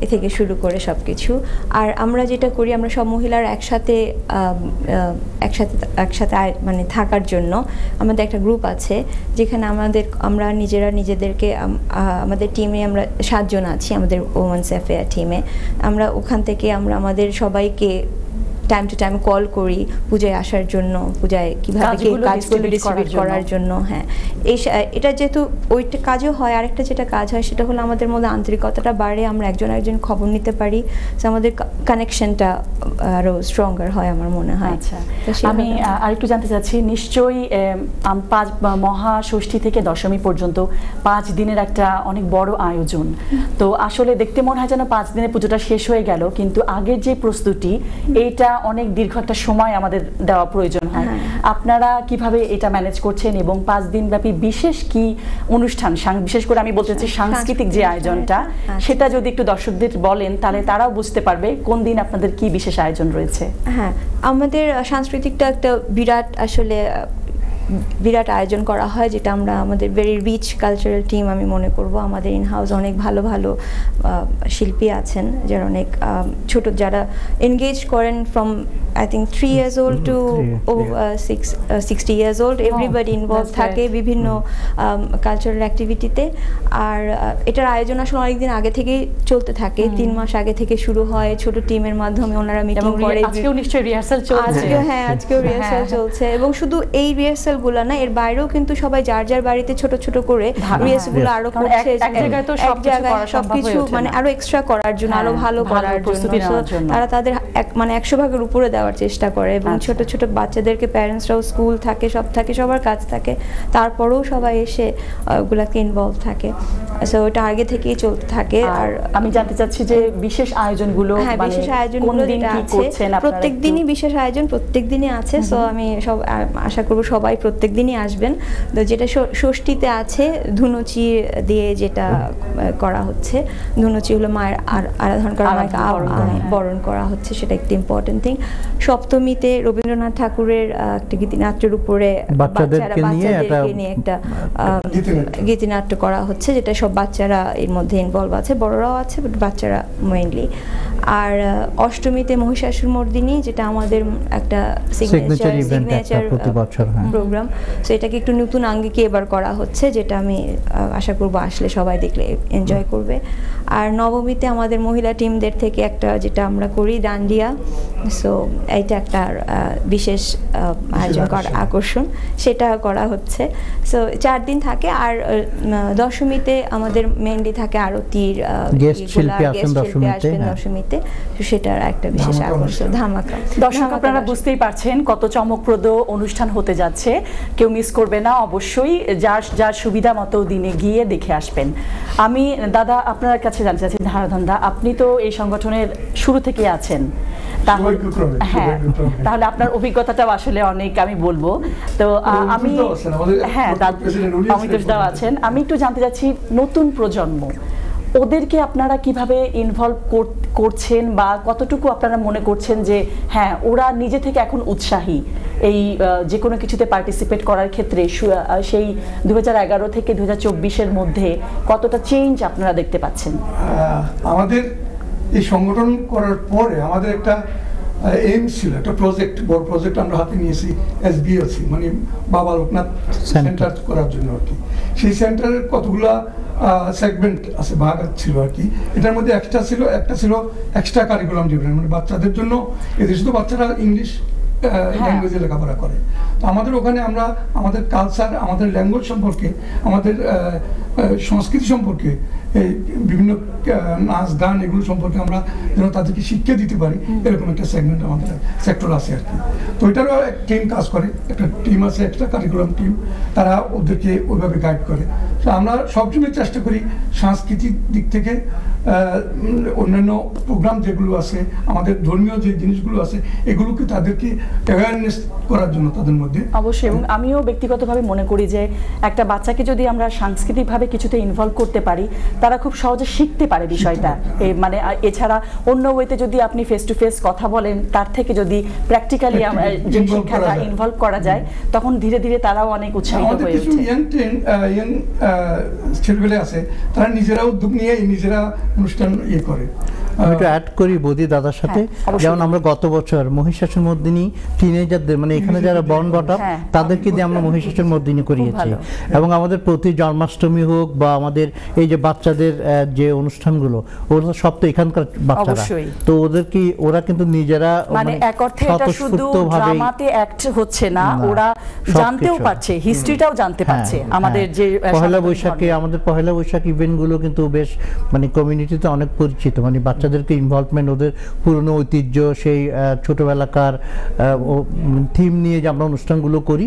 এ থেকে শুরু করে সব কিছু। আর আমরা যেটা করি, আমরা সব মহিলারা একসাথে মানে থাকার জন্য আমাদের একটা গ্রুপ আছে, যেখানে আমরা নিজেদেরকে আমাদের টিমে আমরা 7 জন আছি, আমাদের ওমেন্স অ্যাফেয়ার টিমে। আমরা ওখান থেকে আমরা আমাদের সবাইকে টাইম টু টাইম কল করি পূজায় আসার জন্য, পূজায় কীভাবে কাজগুলো ডিস্ট্রিবিউট করার জন্য। হ্যাঁ, এটা যেহেতু ওইটা কাজও হয়, আরেকটা যেটা কাজ হয় সেটা হলো আমাদের মধ্যে আন্তরিকতাটা বাড়ে, আমরা একজন খবর নিতে পারি, আমাদের কানেকশনটা আরও স্ট্রঙ্গার হয় আমার মনে হয়। আচ্ছা, আমি আরেকটু জানতে চাচ্ছি, নিশ্চয়ই মহাষষ্ঠী থেকে দশমী পর্যন্ত 5 দিনের একটা অনেক বড় আয়োজন। তো আসলে দেখতে মনে হয় যেন 5 দিনে পুজোটা শেষ হয়ে গেল, কিন্তু আগের যে প্রস্তুতি এইটা অনেক দীর্ঘ একটা সময় আমাদের দেওয়া প্রয়োজন হয়। আপনারা কিভাবে এটা ম্যানেজ করছেন, এবং 5 দিন ব্যাপী বিশেষ কি অনুষ্ঠান, বিশেষ করে আমি বলতে চাচ্ছি সাংস্কৃতিক যে আয়োজনটা, সেটা যদি একটু দর্শকদের বলেন তাহলে তারাও বুঝতে পারবে কোন দিন আপনাদের কি বিশেষ আয়োজন রয়েছে। হ্যাঁ, আমাদের সাংস্কৃতিকটা একটা বিরাট আয়োজন করা হয়, যেটা আমরা আমাদের ভেরি রিচ কালচারাল টিম আমি মনে করব। আমাদের ইনহাউস অনেক ভালো শিল্পী আছেন, যারা অনেক ছোট, যারা এনগেজ করেন from I think 3 years old to 60 years old। Everybody involve থাকে বিভিন্ন কালচারাল অ্যাক্টিভিটিতে। আর এটার আয়োজন আসলে অনেকদিন আগে থেকেই চলতে থাকে, 3 মাস আগে থেকে শুরু হয়। ছোট টিমের মাধ্যমে ওনারা মিটিং করে, আজকেও নিশ্চয়ই রিহার্সাল চলছে। আজকেও রিহার্সাল চলছে, এবং শুধু এই রিহার্সাল গুলো না, এর বাইরেও কিন্তু সবাই যার বাড়িতে ছোট ছোট করে রিহার্সাল গুলো আরো করছে, এক জায়গায় তো সবকিছু মানে আরো এক্সট্রা করার জন্য, আরো ভালো করার জন্য তারা তাদের মানে 100 ভাগের উপরে দেওয়ার চেষ্টা করে। এবং ছোট ছোট বাচ্চাদেরকে প্যারেন্টসরাও, স্কুল থাকে, সব থাকে, সবার কাজ থাকে, তারপরেও সবাই এসে ওগুলাকে ইনভলভ থাকে। সো ওটা আগে থেকেই চলতে থাকে। আর আমি জানতে চাচ্ছি যে বিশেষ আয়োজনগুলো, হ্যাঁ, বিশেষ আয়োজনগুলো যেটা আছে প্রত্যেকদিনই বিশেষ আয়োজন, প্রত্যেকদিনই আছে। সো আমি আশা করবো সবাই প্রত্যেকদিনই আসবেন। তো যেটা ষষ্ঠীতে আছে, ধুনুচি দিয়ে যেটা করা হচ্ছে, ধুনুচি হলো মায়ের আরাধনা করা, মাকে বরণ করা হচ্ছে, সেটা একটা ইম্পর্টেন্ট থিং। সপ্তমীতে রবীন্দ্রনাথ ঠাকুরের একটা গীতিনাট্যের উপরে বাচ্চাদেরকে নিয়ে একটা গীতিনাট্য করা হচ্ছে, যেটা সব বাচ্চারা এর মধ্যে ইনভলভ আছে, বড়রাও আছে, বাট বাচ্চারা মেইনলি। আর অষ্টমীতে মহিষাসুরমর্দিনী, যেটা আমাদের একটা সিগনেচার ইভেন্ট প্রতি বছর, হ্যাঁ, প্রোগ্রাম। সো এটাকে একটু নতুন আঙ্গিকে এবার করা হচ্ছে, যেটা আমি আশা করব আসলে সবাই দেখলে এনজয় করবে। আর নবমীতে আমাদের মহিলা টিমদের থেকে একটা, যেটা আমরা করি, ডান্ডিয়া। সো এইটা একটা বিশেষ আয়োজন করা আকর্ষণ, সেটা করা হচ্ছে। সো 4 দিন থাকে। আর দশমীতে আমাদের মেনলি থাকে আরতির, গেস্ট শিল্পী আসেন দশমীতে, সেটার একটা বিশেষ আকর্ষণ, ধামাকা। দর্শক আপনারা বুঝতেই পারছেন কত চমকপ্রদ অনুষ্ঠান হতে যাচ্ছে, কেউ মিস করবে না। অবশ্যই যার সুবিধা মতো দিনে গিয়ে দেখে আসবেন। আমি দাদা আপনার কাছে জানতে চাচ্ছি, ধারাধন্দা, আপনি তো এই সংগঠনের শুরু থেকে আছেন, হ্যাঁ, তাহলে আপনার অভিজ্ঞতাটাও আসলে অনেক আমি বলবো। তো আমি, হ্যাঁ, অমিতোষদাও আছেন। আমি একটু জানতে চাচ্ছি নতুন প্রজন্ম, ওদেরকে আপনারা কিভাবে ইনভলভ করছেন বা কতটুকু আপনারা মনে করছেন যে হ্যাঁ ওরা নিজে থেকে এখন উৎসাহী এই যে কোনো কিছুতে পার্টিসিপেট করার ক্ষেত্রে? সেই 2011 থেকে 2024-এর মধ্যে কতটা চেঞ্জ আপনারা দেখতে পাচ্ছেন? আমাদের এই সংগঠন করার পরে আমাদের একটা এইম ছিল, একটা প্রজেক্ট, বড় প্রজেক্ট আমরা হাতে নিয়েছি, SBLC, মানে বাবা লোকনাথ সেন্টার করার জন্য আর কি। সেই সেন্টারের কতগুলা সেগমেন্ট আছে, ভাগ ছিল আর কি। এটার মধ্যে একটা ছিল এক্সট্রা কারিকুলাম ডিভিশন, মানে বাচ্চাদের জন্য, এদেশে তো বাচ্চারা ইংলিশ ল্যাঙ্গুয়েজে লেখাপড়া করে। তো আমাদের ওখানে আমরা আমাদের কালচার, আমাদের ল্যাঙ্গুয়েজ সম্পর্কে, আমাদের সংস্কৃতি সম্পর্কে, এই বিভিন্ন নাচ গান এগুলো সম্পর্কে আমরা যেন তাদেরকে শিক্ষা দিতে পারি, এরকম একটা সেগমেন্ট আমাদের সেক্টর আছে আর কি। তো এটারও এক টিম কাজ করে, একটা টিম আছে, এক্সট্রা কারিকুলাম টিম, তারা ওদেরকে ওইভাবে গাইড করে। তো আমরা সবসময় চেষ্টা করি সাংস্কৃতিক দিক থেকে অন্যান্য প্রোগ্রাম যেগুলো আছে, আমাদের ধর্মীয় যে জিনিসগুলো আছে, এগুলোকে তাদেরকে অ্যাওয়ারনেস করার জন্য তাদের মধ্যে। অবশ্যই, এবং আমিও ব্যক্তিগতভাবে মনে করি যে একটা বাচ্চাকে যদি আমরা সাংস্কৃতিকভাবে কিছুতে ইনভলভ করতে পারি, তারা খুব সহজে শিখতে পারে বিষয়টা। মানে এছাড়া অন্য ওয়েতে যদি আপনি ফেস টু ফেস কথা বলেন, তার থেকে যদি প্র্যাকটিক্যালি যে শিক্ষাটা ইনভলভ করা যায়, তখন ধীরে ধীরে তারাও অনেক উৎসাহিত হয়ে ওঠে। ইয়াং ছেলেপেলে আছে, তারা নিজেরা উদ্যোগ নিয়ে নিজেরা অনুষ্ঠান করে। আমি একটু অ্যাড করি বৌদি দাদার সাথে, যেমন আমরা গত বছর মহিষাসুরমর্দিনী টিনেজারদের, মানে এখানে যারা বর্ন বট আপ, তাদেরকে দিয়ে আমরা মহিষাসুরমর্দিনী করিয়েছি। এবং আমাদের প্রতি জন্মাষ্টমী হোক বা আমাদের এই যে বাচ্চাদের যে অনুষ্ঠানগুলো, ওরা সব তো এখানকার বাচ্চারা, তো ওরা কিন্তু নিজেরা মানে এক অর্থে এটা শুধু ড্রামাতে অ্যাক্ট হচ্ছে না, ওরা জানতেও পারছে, হিস্ট্রিটাও জানতে পারছে। আমাদের যে পয়লা বৈশাখ ইভেন্টগুলো কিন্তু বেশ মানে কমিউনিটিতে অনেক পরিচিত, মানে বাচ্চাদেরকে ইনভলভমেন্ট, ওদের পুরনো ঐতিহ্য, সেই ছোটবেলাকার থিম নিয়ে যে আমরা অনুষ্ঠানগুলো করি,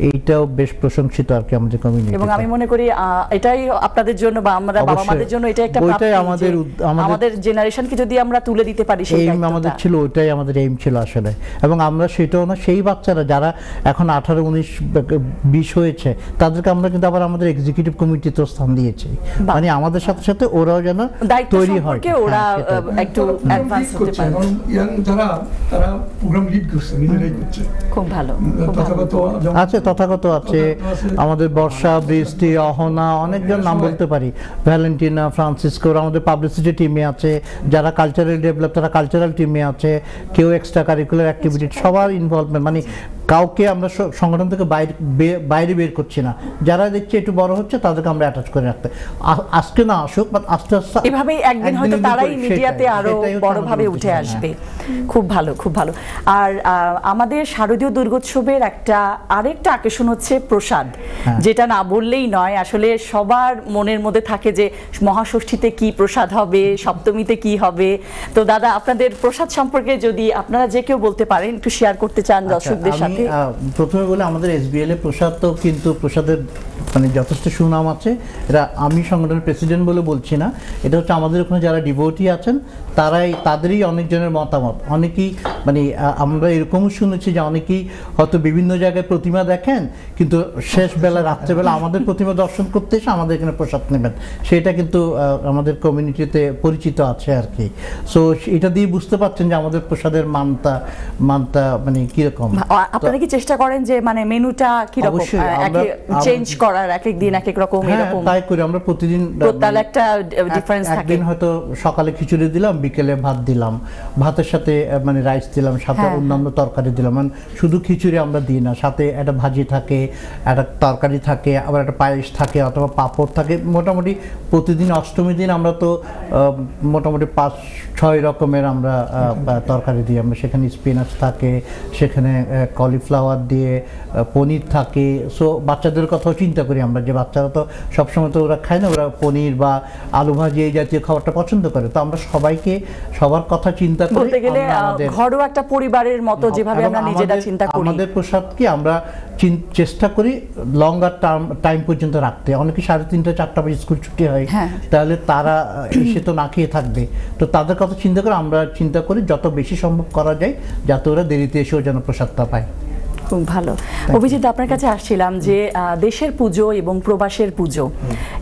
এইটাও বেশ প্রশংসিত আর কি আমাদের কমিউনিটি। এবং আমি মনে করি এটাই আপনাদের জন্য বা আমরা বাবা মাদের জন্য এটা একটা প্রাপ্তি, আমাদের জেনারেশনকে যদি আমরা তুলে দিতে পারি, সেই আমাদের ছিল, ওইটাই আমাদের এইম ছিল আসলে। এবং আমরা সেটাও না, সেই বাচ্চারা যারা এখন 18, 19, 20 হয়েছে, তাদেরকে আমরা কিন্তু আবার আমাদের এক্সিকিউটিভ কমিটিতে স্থান দিয়েছি, মানে আমাদের সাথে সাথে ওরাও যেন তৈরি হয়, ওরা একটু অ্যাডভান্স হতে পারে। ইয়াং যারা, তারা প্রোগ্রাম লিড করছে, নিজেরাই করছে, খুব ভালো। তথাগত আছে, আমাদের বর্ষা, বৃষ্টি, অহনা, অনেকজন নাম বলতে পারি, ভ্যালেন্টিনা, ফ্রান্সিসকো, আমাদের পাবলিসিটি টিমে আছে, যারা কালচারাল ডেভেলপ, তারা কালচারাল টিমে আছে, কেউ এক্সট্রা কারিকুলার অ্যাক্টিভিটি, সবার ইনভলভমেন্ট, মানে কাউকে আমরা সংগঠন থেকে বাইরে বের করছি না। যারা দেখছি একটু বড় হচ্ছে, তাদেরকে আমরা অ্যাটাচ করে রাখতে, আজকে না আসুক, বাট আস্তে আস্তে এভাবেই একদিন হয়তো তারাই মিডিয়াতে আরো বড়ভাবে উঠে আসবে। খুব ভালো, খুব ভালো। আর আমাদের শারদীয় দুর্গোৎসবের আরেকটা আকর্ষণ হচ্ছে প্রসাদ, যেটা না বললেই নয়। আসলে সবার মনের মধ্যে থাকে যে মহাষষ্ঠীতে কি প্রসাদ হবে, সপ্তমীতে কি হবে। তো দাদা, আপনাদের প্রসাদ সম্পর্কে যদি আপনারা যে কেউ বলতে পারেন, একটু শেয়ার করতে চান দর্শকদের সাথে। প্রথমে বলে, আমাদের SBL এ প্রসাদ তো কিন্তু প্রসাদের মানে যথেষ্ট সুনাম আছে। এটা আমি সংগঠনের প্রেসিডেন্ট বলে বলছি না, এটা হচ্ছে আমাদের ওখানে যারা ডিভোটি আছেন, তাদেরই অনেকজনের মতামত। অনেকেই মানে আমরা এরকমও শুনেছি যে অনেকেই হয়তো বিভিন্ন জায়গায় প্রতিমা দেখেন, কিন্তু শেষ বেলা, রাত্রেবেলা আমাদের প্রতিমা দর্শন করতে এসে আমাদের এখানে প্রসাদ নেবেন, সেটা কিন্তু আমাদের কমিউনিটিতে পরিচিত আছে আর কি। সো এটা দিয়ে বুঝতে পারছেন যে আমাদের প্রসাদের মানটা মানে কিরকম। আপনারা কি চেষ্টা করেন যে মানে মেনুটা কিরকম চেঞ্জ করার? আবার এক এক দিন এক এক রকম এরকম তাই করি আমরা প্রতিদিন। তাহলে একটা ডিফারেন্স থাকে। একদিন হয়তো সকালে খিচুড়ি দিলাম, বিকেলে ভাত দিলাম, ভাতের সাথে মানে রাইস দিলাম, সাথে অন্যান্য তরকারি দিলাম। মানে শুধু খিচুড়ি আমরা দিই না, সাথে একটা ভাজি থাকে, একটা তরকারি থাকে, আবার একটা পায়েস থাকে অথবা পাঁপড় থাকে। মোটামুটি প্রতিদিন অষ্টমী দিন আমরা তো মোটামুটি 5-6 রকমের আমরা তরকারি দিই। আমরা সেখানে স্পিনাচ থাকে, সেখানে কলিফ্লাওয়ার দিয়ে পনির থাকে। সো বাচ্চাদের কথাও চিন্তা করি আমরা, যে বাচ্চারা তো সবসময় তো ওরা খায় না, ওরা পনির বা আলু ভাজি এই জাতীয় খাবারটা পছন্দ করে। তো আমরা সবাইকে সবার কথা চিন্তা করি, বলতে গেলে ঘরোয়া একটা পরিবারের মতো যেভাবে আমরা নিজেরা চিন্তা করি। আমাদের প্রসাদকে আমরা চেষ্টা করি লঙ্গার টাইম পর্যন্ত রাখতে। অনেকে 3:30-4টা বাজে স্কুল ছুটি হয়, তাহলে তারা এসে তো না খেয়ে থাকবে। তো তাদের কথা চিন্তা করে আমরা চিন্তা করি যত বেশি সম্ভব করা যায়, যাতে ওরা দেরিতে এসেও যেন প্রসাদটা পায়। খুব ভালো। অভিজিৎ, আপনার কাছে আসছিলাম যে দেশের পুজো এবং প্রবাসের পুজো,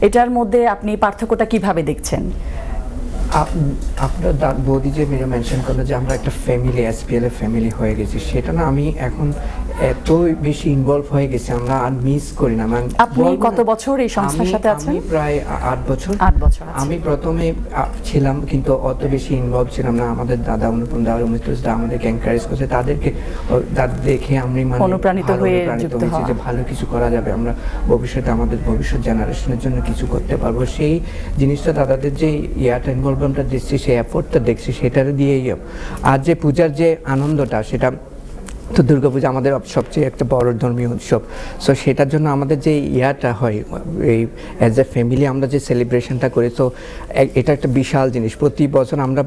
এটার মধ্যে আপনি পার্থক্যটা কিভাবে দেখছেন? আপনার বৌদি যে মেনশন করলো যে আমরা একটা ফ্যামিলি, SPL এর ফ্যামিলি হয়ে গেছি, সেটা না আমি এখন এত বেশি ইনভলভ হয়ে গেছি, আমরা আর মিস করি না। আপনি কত বছর এই সংস্থার সাথে আছেন? আমি প্রায় 8 বছর। 8 বছর। আমি প্রথমে ছিলাম কিন্তু অত বেশি ইনভলভ ছিলাম না। আমাদের দাদা অনুপম দা, অমিতদা আমাদেরকে এনকারেজ করছে, তাদেরকে দেখে আমি মানে অনুপ্রাণিত হয়ে যুক্ত হওয়া, যে ভালো কিছু করা যাবে, আমরা ভবিষ্যতে আমাদের ভবিষ্যৎ জেনারেশনের জন্য কিছু করতে পারবো। সেই জিনিসটা দাদাদের যে ইয়াটা ইনভলভমেন্টটা দেখছি, সেই এফোর্টটা দেখছি, সেটার দিয়েই। আর যে পূজার যে আনন্দটা, সেটা তো দুর্গাপূজা আমাদের সবচেয়ে একটা বড় ধর্মীয় উৎসব। সো সেটার জন্য আমাদের যে ইয়াটা হয়, এই অ্যাজ এ ফ্যামিলি আমরা যে সেলিব্রেশনটা করি, তো এটা একটা বিশাল জিনিস। প্রতি বছর আমরা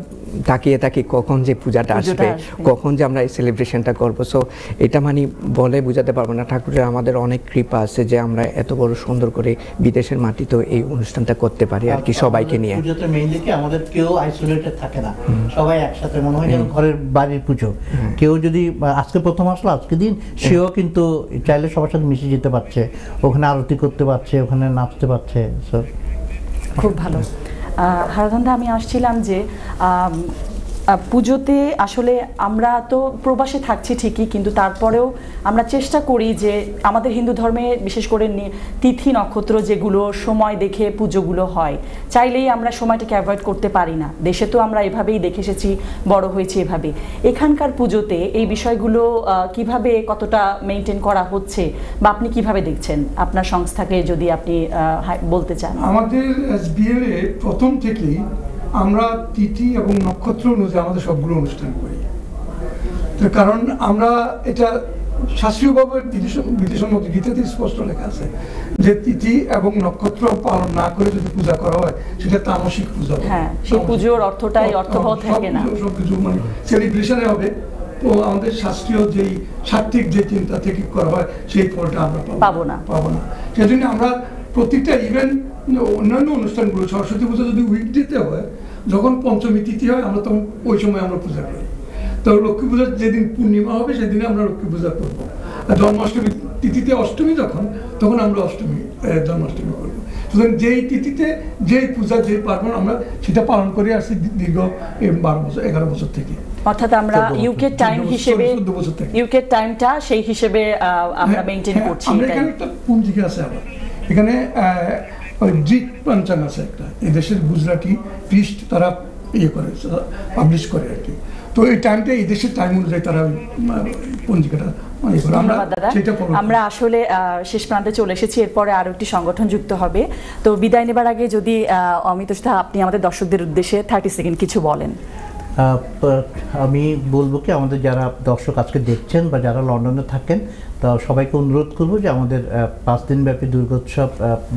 তাকিয়ে থাকি কখন যে পূজাটা আসবে, কখন যে আমরা এই সেলিব্রেশনটা করবো। সো এটা মানে বলে বোঝাতে পারবো না। ঠাকুরের আমাদের অনেক কৃপা আছে যে আমরা এত বড় সুন্দর করে বিদেশের মাটিতেও এই অনুষ্ঠানটা করতে পারি আর কি, সবাইকে নিয়ে। পুজোতে মেইনলি কি আমাদের কেউ আইসোলেটেড থাকে না, সবাই একসাথে, মনে হয় যেন ঘরের বাড়ির পুজো। কেউ যদি আজকে প্রথম আসলো আজকে দিন, সেও কিন্তু চাইলে সবার সাথে মিশে যেতে পারছে, ওখানে আরতি করতে পারছে, ওখানে নাচতে পারছে। খুব ভালো। হারাধনদা, আমি আসছিলাম যে পুজোতে আসলে আমরা তো প্রবাসে থাকছি ঠিকই, কিন্তু তারপরেও আমরা চেষ্টা করি যে আমাদের হিন্দু ধর্মে বিশেষ করে তিথি নক্ষত্র যেগুলো সময় দেখে পুজোগুলো হয়, চাইলেই আমরা সময়টাকে অ্যাভয়েড করতে পারি না। দেশে তো আমরা এভাবেই দেখে এসেছি, বড় হয়েছি এভাবে। এখানকার পুজোতে এই বিষয়গুলো কিভাবে কতটা মেনটেন করা হচ্ছে বা আপনি কিভাবে দেখছেন আপনার সংস্থাকে, যদি আপনি বলতে চান? আমাদের SBL এ প্রথম থেকেই আমরা তিথি এবং নক্ষত্র অনুযায়ী আমাদের সবগুলো অনুষ্ঠান করি। কারণ আমরা এটা শাস্ত্রীয়ভাবে বিধিসম্মত গীতাতে স্পষ্ট লেখা আছে যে তিথি এবং নক্ষত্র পালন না করে যদি পূজা করা হয়, সেটা তামসিক পূজা। হ্যাঁ, সেই পুজোর অর্থটাই অর্থবহ থাকে না, সবকিছু মানে সেলিব্রেশনে হবে। তো আমাদের শাস্ত্রীয় যেই সাত্ত্বিক যে চিন্তা থেকে করা হয়, সেই ফলটা আমরা পাবো না। সেই জন্য আমরা প্রতিটা ইভেন্ট, অন্যান্য অনুষ্ঠানগুলো, সরস্বতী পূজা যদি উইকডেতে হয়, যখন পঞ্চমী তিথি হয়, আমরা তখন ওই সময় আমরা পূজা করি। তো লক্ষ্মী পূজার যেদিন পূর্ণিমা হবে, সেদিনে আমরা লক্ষ্মী পূজা করবো। আর জন্মাষ্টমী তিথিতে অষ্টমী তখন আমরা জন্মাষ্টমী করবো। সুতরাং যেই তিথিতে যেই পূজা, যেই পার্বণ, আমরা সেটা পালন করে আসছি দীর্ঘ 12 বছর 11 বছর থেকে। অর্থাৎ আমরা ইউকে টাইম হিসেবে, ইউকে টাইমটা সেই হিসেবে আমরা মেইনটেইন করছি। আমরা এখানে একটা পঞ্জিকা আছে, আবার এখানে জিক পঞ্চাঙ্গ আছে একটা, এই দেশের গুজরাটি প্রিস্ট তারা করে, পাবলিশ করে আর কি। তো এই টাইমটা এই দেশের টাইম অনুযায়ী তারা পঞ্জিকাটা। আমরা আসলে শেষ প্রান্তে চলে এসেছি, এরপরে আরো একটি সংগঠন যুক্ত হবে। তো বিদায় নেবার আগে যদি অমিতদা আপনি আমাদের দর্শকদের উদ্দেশ্যে 30 সেকেন্ড কিছু বলেন। আমি বলবো কি, আমাদের যারা দর্শক আজকে দেখছেন বা যারা লন্ডনে থাকেন, তা সবাইকে অনুরোধ করবো যে আমাদের 5 দিনব্যাপী দুর্গোৎসব,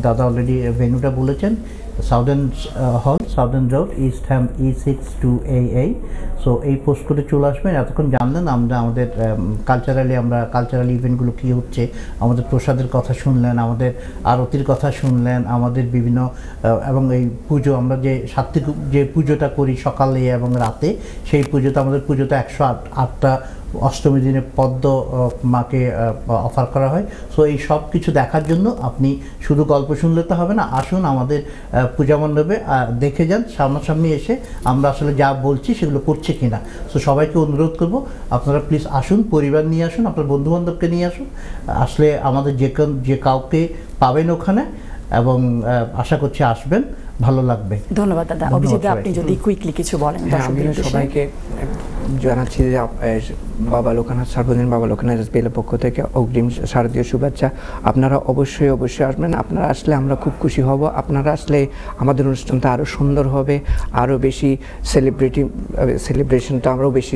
দাদা অলরেডি ভেন্যুটা বলেছেন, সাউদার্ন হল, সাউদার্ন রোড, ইস্ট হ্যাম, E62AA। সো এই পোস্ট করে চলে আসবেন। এতক্ষণ জানলেন আমরা আমাদের কালচারাল ইভেন্টগুলো কী হচ্ছে, আমাদের প্রসাদের কথা শুনলেন, আমাদের আরতির কথা শুনলেন, আমাদের বিভিন্ন এবং এই পুজো, আমরা যে সাত্ত্বিক যে পুজোটা করি সকালে এবং রাতে, সেই পুজোতে আমাদের পুজোতে 108টা অষ্টমী দিনে পদ্ম মাকে অফার করা হয়। সো এই সব কিছু দেখার জন্য আপনি শুধু গল্প শুনলে তো হবে না, আসুন আমাদের পূজা মণ্ডপে দেখে যান, সামনাসামনি এসে আমরা আসলে যা বলছি সেগুলো করছে কিনা। সো সবাইকে অনুরোধ করব আপনারা প্লিজ আসুন, পরিবার নিয়ে আসুন, আপনার বন্ধুবান্ধবকে নিয়ে আসুন। আসলে আমাদের যে কাউকে পাবেন ওখানে, এবং আশা করছি আসবেন, ভালো লাগবে। ধন্যবাদ দাদা। অভিজিৎ, আপনি যদি কুইকলি কিছু বলেন। আমি সবাইকে জানাচ্ছি যে বাবা লোকনাথ, সার্বজনীন বাবা লোকনাথ এসবিএলের পক্ষ থেকে অগ্রিম শারদীয় শুভেচ্ছা। আপনারা অবশ্যই আসবেন। আপনারা আসলে আমরা খুব খুশি হব। আপনারা আসলে আমাদের অনুষ্ঠানটা আরও সুন্দর হবে, আরও বেশি সেলিব্রেশনটা আমরাও বেশি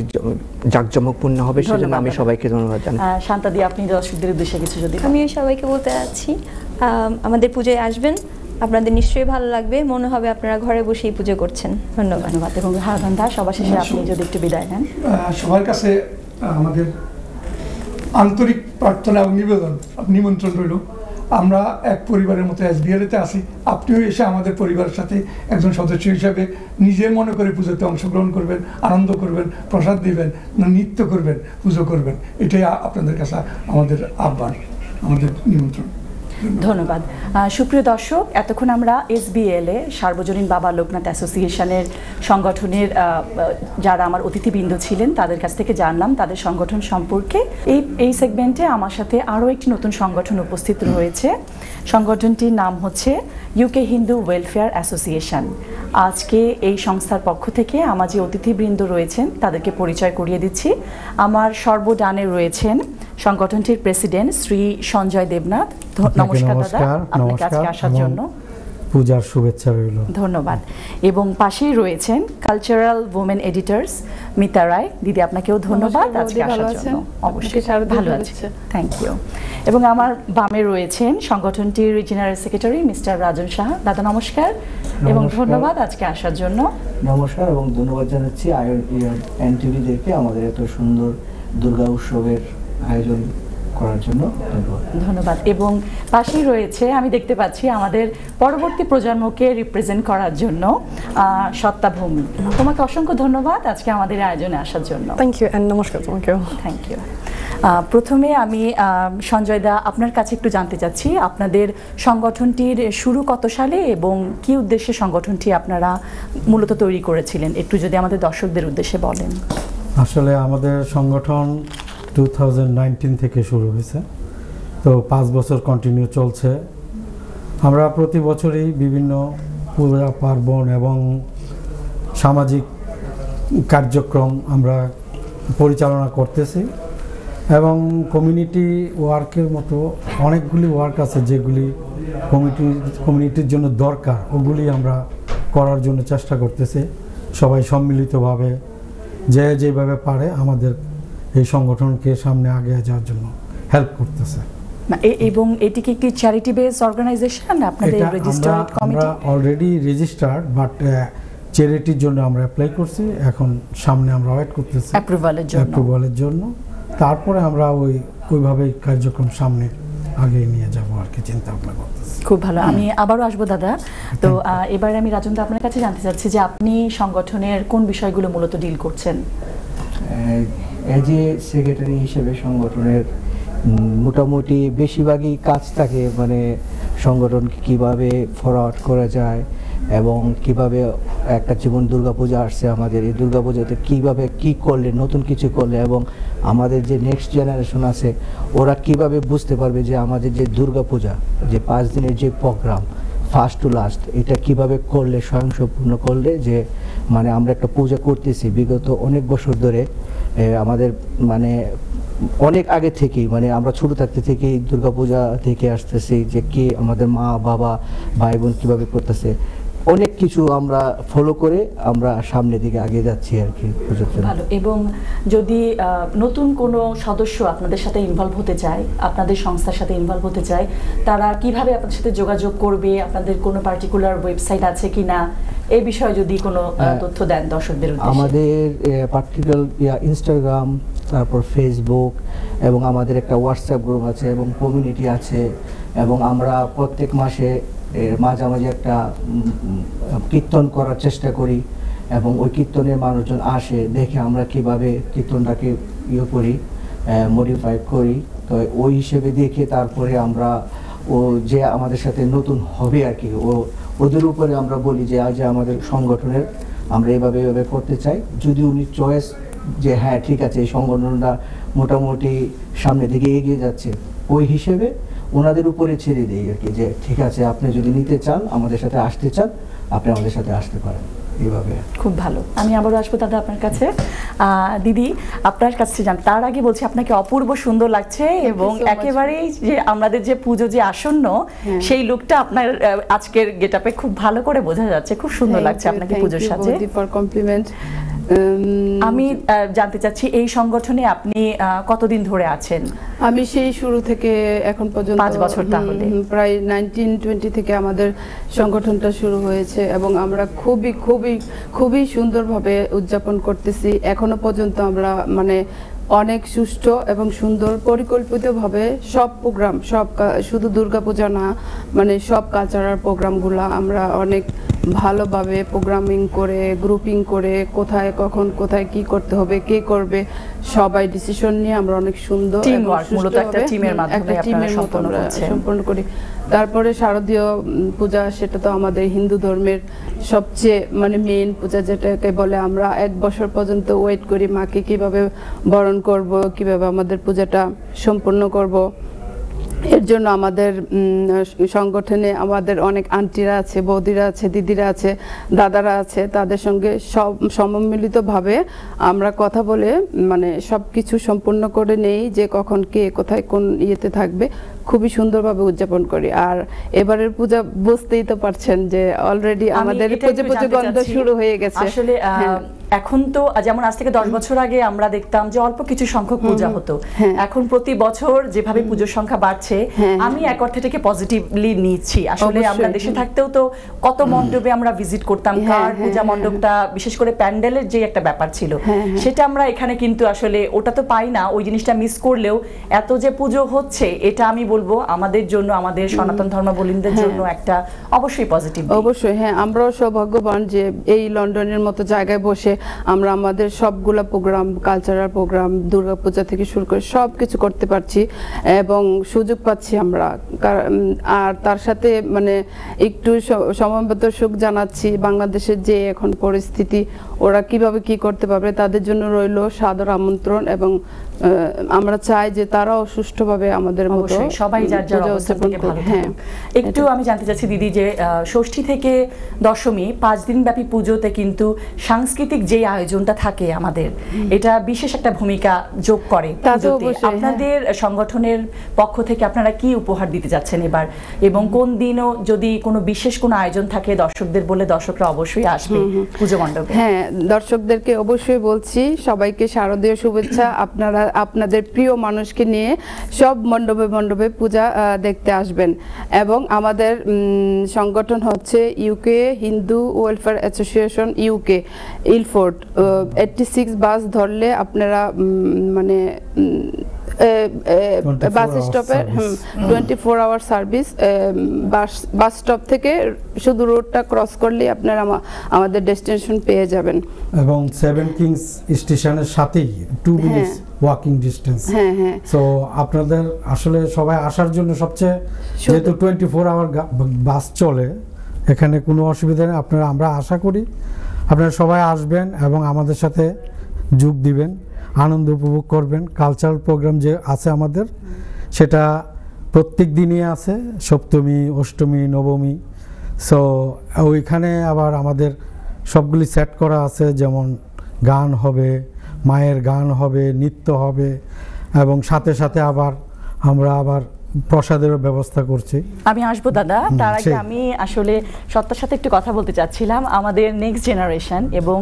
জাঁকজমকপূর্ণ হবে। সেজন্য আমি সবাইকে ধন্যবাদ জানাই। শান্তাদি, আপনি দর্শকদের উদ্দেশ্যে কিছু যদি। আমি সবাইকে বলতে যাচ্ছি আমাদের পুজোয় আসবেন, আপনাদের নিশ্চয়ই ভালো লাগবে, মনে হবে আপনারা ঘরে বসেই পুজো করছেন। ধন্যবাদ। এবং হারাধন দাস, সবার শেষে আপনি যদি একটু বিদায় নেন। সবার কাছে আমাদের আন্তরিক প্রার্থনা এবং নিমন্ত্রণ রইল। আমরা এক পরিবারের মতো এসবিএলতে আছি, আপনিও এসে আমাদের পরিবারের সাথে একজন সদস্য হিসাবে নিজের মনে করে পুজোতে অংশগ্রহণ করবেন, আনন্দ করবেন, প্রসাদ দিবেন, নৃত্য করবেন, পুজো করবেন। এটাই আপনাদের কাছে আমাদের আহ্বান, আমাদের নিমন্ত্রণ। ধন্যবাদ। সুপ্রিয় দর্শক, এতক্ষণ আমরা এসবিএলএ সার্বজনীন বাবা লোকনাথ অ্যাসোসিয়েশনের সংগঠনের যারা আমার অতিথিবৃন্দ ছিলেন তাদের কাছ থেকে জানলাম তাদের সংগঠন সম্পর্কে। এই সেগমেন্টে আমার সাথে আরও একটি নতুন সংগঠন উপস্থিত রয়েছে। সংগঠনটির নাম হচ্ছে ইউকে হিন্দু ওয়েলফেয়ার অ্যাসোসিয়েশন। আজকে এই সংস্থার পক্ষ থেকে আমার যে অতিথিবৃন্দ রয়েছেন তাদেরকে পরিচয় করিয়ে দিচ্ছি। আমার সর্বডানে রয়েছেন সংগঠনটির প্রেসিডেন্ট শ্রী সঞ্জয় দেবনাথ। নমস্কার দাদা, আপনাকে আজকে আসার জন্য পূজার শুভেচ্ছা রইল। ধন্যবাদ। এবং পাশেই রয়েছেন কালচারাল ওমেন এডিটর্স মিতা রায়। দিদি, আপনাকেও ধন্যবাদ আজকে আসার জন্য। অবশ্যই ভালো আছে, থ্যাংক ইউ। এবং আমার বামে রয়েছেন সংগঠনটির জেনারেল সেক্রেটারি মিস্টার রাজন সাহা। দাদা নমস্কার এবং ধন্যবাদ আজকে আসার জন্য। নমস্কার এবং ধন্যবাদ জানাচ্ছি এনটিভিদেরকে আমাদের এত সুন্দর দুর্গা উৎসবের আয়োজন করার জন্য। ধন্যবাদ। এবং পাশেই রয়েছে, আমি দেখতে পাচ্ছি আমাদের পরবর্তী প্রজন্মকে রিপ্রেজেন্ট করার জন্য সত্তাভূমি। তোমাকে অসংখ্য ধন্যবাদ আজকে আমাদের আয়োজনে আসার জন্য। থ্যাংক ইউ এন্ড নমস্কার তোমাকেও। Thank you. প্রথমে আমি সঞ্জয় দা আপনার কাছে একটু জানতে চাচ্ছি আপনাদের সংগঠনটির শুরু কত সালে এবং কি উদ্দেশ্যে সংগঠনটি আপনারা মূলত তৈরি করেছিলেন, একটু যদি আমাদের দর্শকদের উদ্দেশ্যে বলেন। আসলে আমাদের সংগঠন 2019 থেকে শুরু হয়েছে, তো 5 বছর কন্টিনিউ চলছে। আমরা প্রতি বছরই বিভিন্ন পূজা পার্বণ এবং সামাজিক কার্যক্রম আমরা পরিচালনা করতেছি এবং কমিউনিটি ওয়ার্কের মতো অনেকগুলি ওয়ার্ক আছে যেগুলি কমিউনিটির জন্য দরকার, ওগুলি আমরা করার জন্য চেষ্টা করতেছি। সবাই সম্মিলিতভাবে যেভাবে পারে আমাদের এই সংগঠনকে সামনে এগিয়ে যাওয়ার জন্য হেল্প করতেছে। এবং এটি কি একটি চ্যারিটি বেসড অর্গানাইজেশন? আপনাদের রেজিস্টার্ড কমিটি? আমরা অলরেডি রেজিস্টার্ড, বাট চ্যারিটির জন্য আমরা অ্যাপ্লাই করছি। এখন সামনে আমরা ওয়েট করতেছি অ্যাপ্রুভালের জন্য। তারপরে আমরা ওইভাবে কার্যক্রম সামনে আগিয়ে নিয়ে যাব আর কি চিন্তা ভাবনা করতেছি। খুব ভালো। আমি আবারও আসবো দাদা। তো এবারে আমি রাজেন্দ্র আপনার কাছে জানতে চাচ্ছি যে আপনি সংগঠনের কোন বিষয়গুলো মূলত ডিল করছেন? এজ এ সেক্রেটারি হিসেবে সংগঠনের মোটামুটি বেশিরভাগই কাজ থাকে, মানে সংগঠনকে কীভাবে ফরওয়ার্ড করা যায় এবং কিভাবে একটা জীবন দুর্গাপূজা আসছে আমাদের, এই দুর্গাপূজাতে কীভাবে কী করলে, নতুন কিছু করলে এবং আমাদের যে নেক্সট জেনারেশন আছে ওরা কিভাবে বুঝতে পারবে যে আমাদের যে দুর্গাপূজা যে 5 দিনের যে প্রোগ্রাম ফার্স্ট টু লাস্ট এটা কিভাবে করলে স্বয়ংসম্পূর্ণ করলে যে মানে আমরা একটা পূজা করতেছি বিগত অনেক বছর ধরে, আমাদের মানে অনেক আগে থেকেই, মানে আমরা ছোট থাকতে থেকেই দুর্গাপূজা দেখে আসতেছি যে কি আমাদের মা বাবা ভাই বোন কীভাবে করতেছে, অনেক কিছু আমরা ফলো করে আমরা সামনের দিকে এগিয়ে যাচ্ছি আর কি। ভালো। এবং যদি নতুন কোনো সদস্য আপনাদের সাথে ইনভলভ হতে চায়, আপনাদের সংস্থার সাথে ইনভলভ হতে চায়, তারা কিভাবে আপনাদের সাথে যোগাযোগ করবে? আপনাদের কোনো পার্টিকুলার ওয়েবসাইট আছে কিনা, এই বিষয়ে যদি কোনো তথ্য দেন দর্শকদের উদ্দেশ্যে। আমাদের পার্টিকুলার ইনস্টাগ্রাম, তারপর ফেসবুক এবং আমাদের একটা হোয়াটসঅ্যাপ গ্রুপ আছে এবং কমিউনিটি আছে এবং আমরা প্রত্যেক মাসে মাঝামাঝি একটা কীর্তন করার চেষ্টা করি এবং ওই কীর্তনের মানুষজন আসে দেখে আমরা কিভাবে কীর্তনটাকে করি, মডিফাই করি। তো ওই হিসেবে দেখে তারপরে আমরা ও যে আমাদের সাথে নতুন হবে আর কি, ওদের উপরে আমরা বলি যে আজ আমাদের সংগঠনের আমরা এভাবে করতে চাই। যদি উনি চয়েস যে হ্যাঁ ঠিক আছে এই সংগঠনটা মোটামুটি সামনের দিকে এগিয়ে যাচ্ছে, ওই হিসেবে ওনাদের উপরে ছেড়ে দিই আর কি, যে ঠিক আছে আপনি যদি নিতে চান, আমাদের সাথে আসতে চান, আপনি আমাদের সাথে আসতে পারেন। এইভাবে খুব ভালো। আমি আবারও আসবো দাদা আপনার কাছে। দিদি আপনার কাছে জান, তার আগে বলছি আপনাকে অপূর্ব সুন্দর লাগছে এবং একেবারেই যে আমাদের যে পুজো যে আসন্ন সেই লুকটা আপনার আজকের গেটআপে খুব ভালো করে বোঝা যাচ্ছে। খুব সুন্দর লাগছে আপনাকে পুজোর সাজে। For compliment. আমি জানতে চাচ্ছি এই সংগঠনে আপনি কতদিন ধরে আছেন? আমি সেই শুরু থেকে এখন পর্যন্ত 5 বছর। তাহলে প্রায় 1920 থেকে আমাদের সংগঠনটা শুরু হয়েছে এবং আমরা খুবই খুবই খুবই সুন্দরভাবে উদযাপন করতেছি। এখনো পর্যন্ত আমরা মানে অনেক সুষ্ঠু এবং সুন্দর পরিকল্পিতভাবে সব প্রোগ্রাম, শুধু দুর্গাপূজা না, মানে সব কালচারাল প্রোগ্রামগুলো আমরা অনেক ভালোভাবে প্রোগ্রামিং করে, গ্রুপিং করে, কোথায় কখন কোথায় কি করতে হবে, কে করবে, সবাই ডিসিশন নিয়ে আমরা অনেক সুন্দর একটা টিমের মতো আমরা সম্পন্ন করি। তারপরে শারদীয় পূজা, সেটা তো আমাদের হিন্দু ধর্মের সবচেয়ে মানে মেইন পূজা, যেটাকে বলে আমরা 1 বছর পর্যন্ত ওয়েট করি মাকে কিভাবে বরণ করব, কিভাবে আমাদের পূজাটা সম্পন্ন করব। এর জন্য আমাদের সংগঠনে আমাদের অনেক আন্টিরা আছে, বৌদিরা আছে, দিদিরা আছে, দাদারা আছে, তাদের সঙ্গে সম্মিলিতভাবে আমরা কথা বলে মানে সব কিছু সম্পূর্ণ করে নেই যে কখন কে কোথায় কোন ইয়েতে থাকবে। খুবই সুন্দরভাবে উদযাপন করি। আর এবারের পূজা বুঝতেই তো পারছেন যে অলরেডি আমাদের পুজো গন্ধ শুরু হয়ে গেছে। আসলে এখন তো যেমন আজ থেকে 10 বছর আগে আমরা দেখতাম যে অল্প কিছু সংখ্যক পূজা হতো, এখন প্রতি বছর যেভাবে পুজোর সংখ্যা বাড়ছে আমি এক অর্থে থেকে পজিটিভলি নিচ্ছি। আসলে আমরা দেশে থাকতেও তো কত মণ্ডপে আমরা ভিজিট করতাম, কার পূজা মণ্ডপটা বিশেষ করে প্যান্ডেলের যে একটা ব্যাপার ছিল সেটা আমরা এখানে কিন্তু আসলে ওটা তো পাই না। ওই জিনিসটা মিস করলেও এত যে পুজো হচ্ছে, এটা আমি বলবো আমাদের জন্য, আমাদের সনাতন ধর্মাবলম্বীদের জন্য একটা অবশ্যই পজিটিভ। অবশ্যই হ্যাঁ, আমরাও সৌভাগ্যবান যে এই লন্ডনের মতো জায়গায় বসে আমরা আমাদের সবগুলা প্রোগ্রাম, কালচারাল প্রোগ্রাম, দুর্গাপূজা থেকে শুরু করে সব কিছু করতে পারছি এবং সুযোগ পাচ্ছি আমরা। আর তার সাথে মানে একটু সমবেত সুখ জানাচ্ছি বাংলাদেশের যে এখন পরিস্থিতি, ওরা কিভাবে কি করতে পারবে, তাদের জন্য রইল সাদর আমন্ত্রণ এবং আমরা চাই যে তারাও সুষ্ঠুভাবে আমাদের মতো সবাই যার যার অবস্থান থেকে ভালো থাকুক। একটু আমি জানতে চাচ্ছি দিদি যে ষষ্ঠী থেকে দশমী 5 দিন ব্যাপী পুজোতে কিন্তু সাংস্কৃতিক যে আয়োজনটা থাকে আমাদের, এটা বিশেষ একটা ভূমিকা যোগ করে। আপনাদের সংগঠনের পক্ষ থেকে আপনারা কি উপহার দিতে যাচ্ছেন এবার, এবং কোন দিনও যদি কোনো বিশেষ কোনো আয়োজন থাকে দর্শকদের বলে দর্শকরা অবশ্যই আসবে পুজো মণ্ডপে? হ্যাঁ, দর্শকদেরকে অবশ্যই বলছি, সবাইকে শারদীয় শুভেচ্ছা। আপনারা আপনাদের প্রিয় মানুষকে নিয়ে সব মণ্ডপে মণ্ডপে পূজা দেখতে আসবেন। এবং আমাদের সংগঠন হচ্ছে UK Hindu welfare association UK, Ilford. 86 বাস ধরলে আপনারা মানে বাস স্টপের 24 আওয়ার সার্ভিস, বাস স্টপ থেকে শুধু রোডটা ক্রস করলেই আপনারা আমাদের ডেস্টিনেশন পেয়ে যাবেন। এবং 7 কিংস স্টেশনের সাথেই 2 মিনিটস ওয়াকিং ডিস্টেন্স। সো আপনাদের আসলে সবাই আসার জন্য সবচেয়ে, যেহেতু 24 আওয়ার বাস চলে, এখানে কোনো অসুবিধা নেই। আমরা আশা করি আপনারা সবাই আসবেন এবং আমাদের সাথে যোগ দিবেন, আনন্দ উপভোগ করবেন। কালচারাল প্রোগ্রাম যে আছে আমাদের, সেটা প্রত্যেক দিনই আছে, সপ্তমী, অষ্টমী, নবমী। সো ওইখানে আবার আমাদের সবগুলি সেট করা আছে, যেমন গান হবে, মায়ের গান হবে, নৃত্য হবে, এবং সাথে সাথে আমরা আবার প্রসাদেরও ব্যবস্থা করছি। আমি আসবো দাদা, তার আগে আমি আসলে সত্তার সাথে একটু কথা বলতে চাচ্ছিলাম আমাদের নেক্সট জেনারেশন, এবং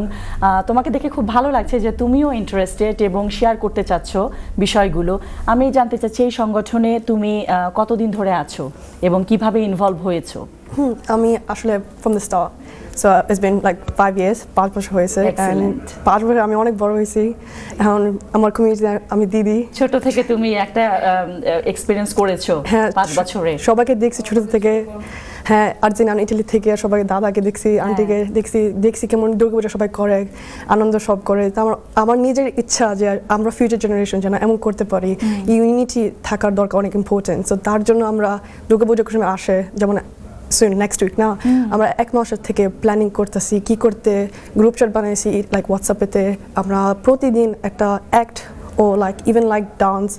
তোমাকে দেখে খুব ভালো লাগছে যে তুমিও ইন্টারেস্টেড এবং শেয়ার করতে চাচ্ছ বিষয়গুলো। আমি জানতে চাচ্ছি এই সংগঠনে তুমি কতদিন ধরে আছো এবং কিভাবে ইনভলভ হয়েছো? আমি আসলে from the start, so it's been like 5 years, 5 বছর হয়েছে, and 5 বছর আমি অনেক বড় হয়েছি। এখন আমার কমিউনিটি আমি দিদি। ছোট থেকে তুমি একটা এক্সপেরিয়েন্স করেছো 5 বছরে? সবাইকে দেখছি ছোট থেকে, হ্যাঁ আর্জেন্টিনা ইটালি থেকে সবাই দাদাকে দেখছি আন্টিকে দেখছি কেমন দুর্গাপূজা সবাই করে আনন্দ সব করে। তো আমার নিজের ইচ্ছা যে আমরা ফিউচার জেনারেশন যেন এমন করতে পারি, ইউনিটি থাকার দরকার অনেক ইম্পর্টেন্ট। সো তার জন্য আমরা দুর্গাপূজার সময় আসে যেমন নেক্সট উইক না আমরা 1 মাসের থেকে প্ল্যানিং করতেছি কি করতে, গ্রুপ চ্যাট বানাইছি লাইক হোয়াটসঅ্যাপেতে। আমরা প্রতিদিন একটা অ্যাক্ট ও লাইক ইভেন লাইক ডান্স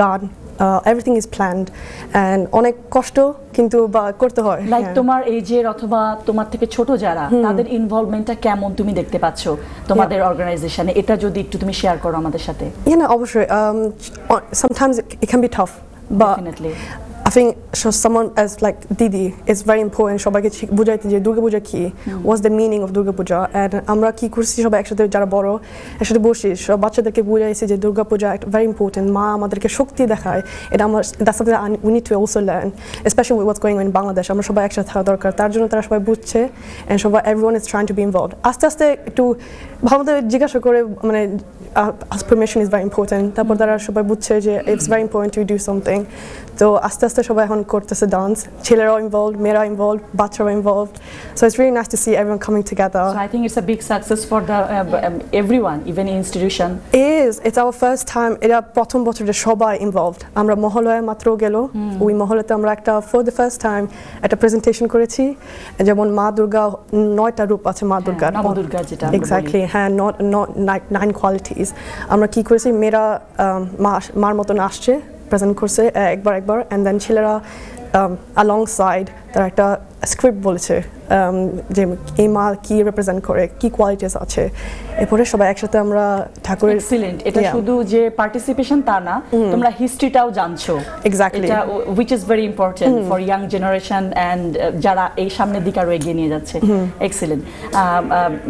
গান এভরিথিং ইজ প্ল্যান্ড অ্যান্ড অনেক কষ্ট কিন্তু বা করতে হয়। লাইক তোমার এজের অথবা তোমার থেকে ছোট যারা তাদের ইনভলভমেন্টটা কেমন তুমি দেখতে পাচ্ছ তোমাদের অর্গানাইজেশনে, এটা যদি একটু তুমি শেয়ার করো আমাদের সাথে। অবশ্যই sometimes it can be tough but Definitely. I think someone as like Didi is very important সবাইকে বুঝাইতে যে দুর্গা পূজা কি, what's the meaning of Durga Puja, and আমরা কি করছি সবাই একসাথে যারা বড় একসাথে বসি সব বাচ্চাদেরকে বুঝাইছি যে দুর্গা পূজা একটা very important, মা আমাদেরকে শক্তি দেখায়। এটা আমার that's something that we need to also learn, especially with what's going on in Bangladesh. আমরা সবাই একসাথে থাকা দরকার, তার জন্য তারা সবাই বুঝছে and সবাই everyone is trying to be involved. আস্তে আস্তে একটু ভাবতে জিজ্ঞাসা করে মানে permission is very important, তারপর তারা সবাই বুঝছে যে it's very important to do something. তো আস্তে আস্তে সবাই এখন করতেছে ডান্স, ছেলেরাও ইনভলভড, মেয়েরা ইনভলভড, বাচ্চারাও involved. So it's really nice to see everyone coming together. So I think it's a big success for the everyone, even institution. It's our first time. এটা প্রথম বছরে সবাই ইনভলভড। আমরা মহলয়ে মাত্র গেল, ওই মহলতে আমরা একটা for the first time একটা প্রেজেন্টেশন করেছি, যেমন মা দুর্গা 9টা রূপ আছে মা দুর্গার, নবদুর্গা যেটা এক্স্যাক্টলি হ্যাঁ, not 9 qualities। আমরা কি করেছি মেয়েরা মার মতন আসছে প্রেজেন্ট করছে একবার অ্যান্ড দেন ছেলেরা alongside তারা একটা স্ক্রিপ্ট বলেছে যে এই মা কি রিপ্রেজেন্ট করে, কি কোয়ালিটিস আছে। এরপরে সবাই একসাথে আমরা ঠাকুরের এক্সিলেন্ট, এটা শুধু যে পার্টিসিপেশন তা না, তোমরা হিস্ট্রিটাও জানছো। এক্স্যাক্টলি, এটা which is very important for young generation and যারা এই সামনের দিকে আরো এগিয়ে নিয়ে যাচ্ছে। এক্সিলেন্ট।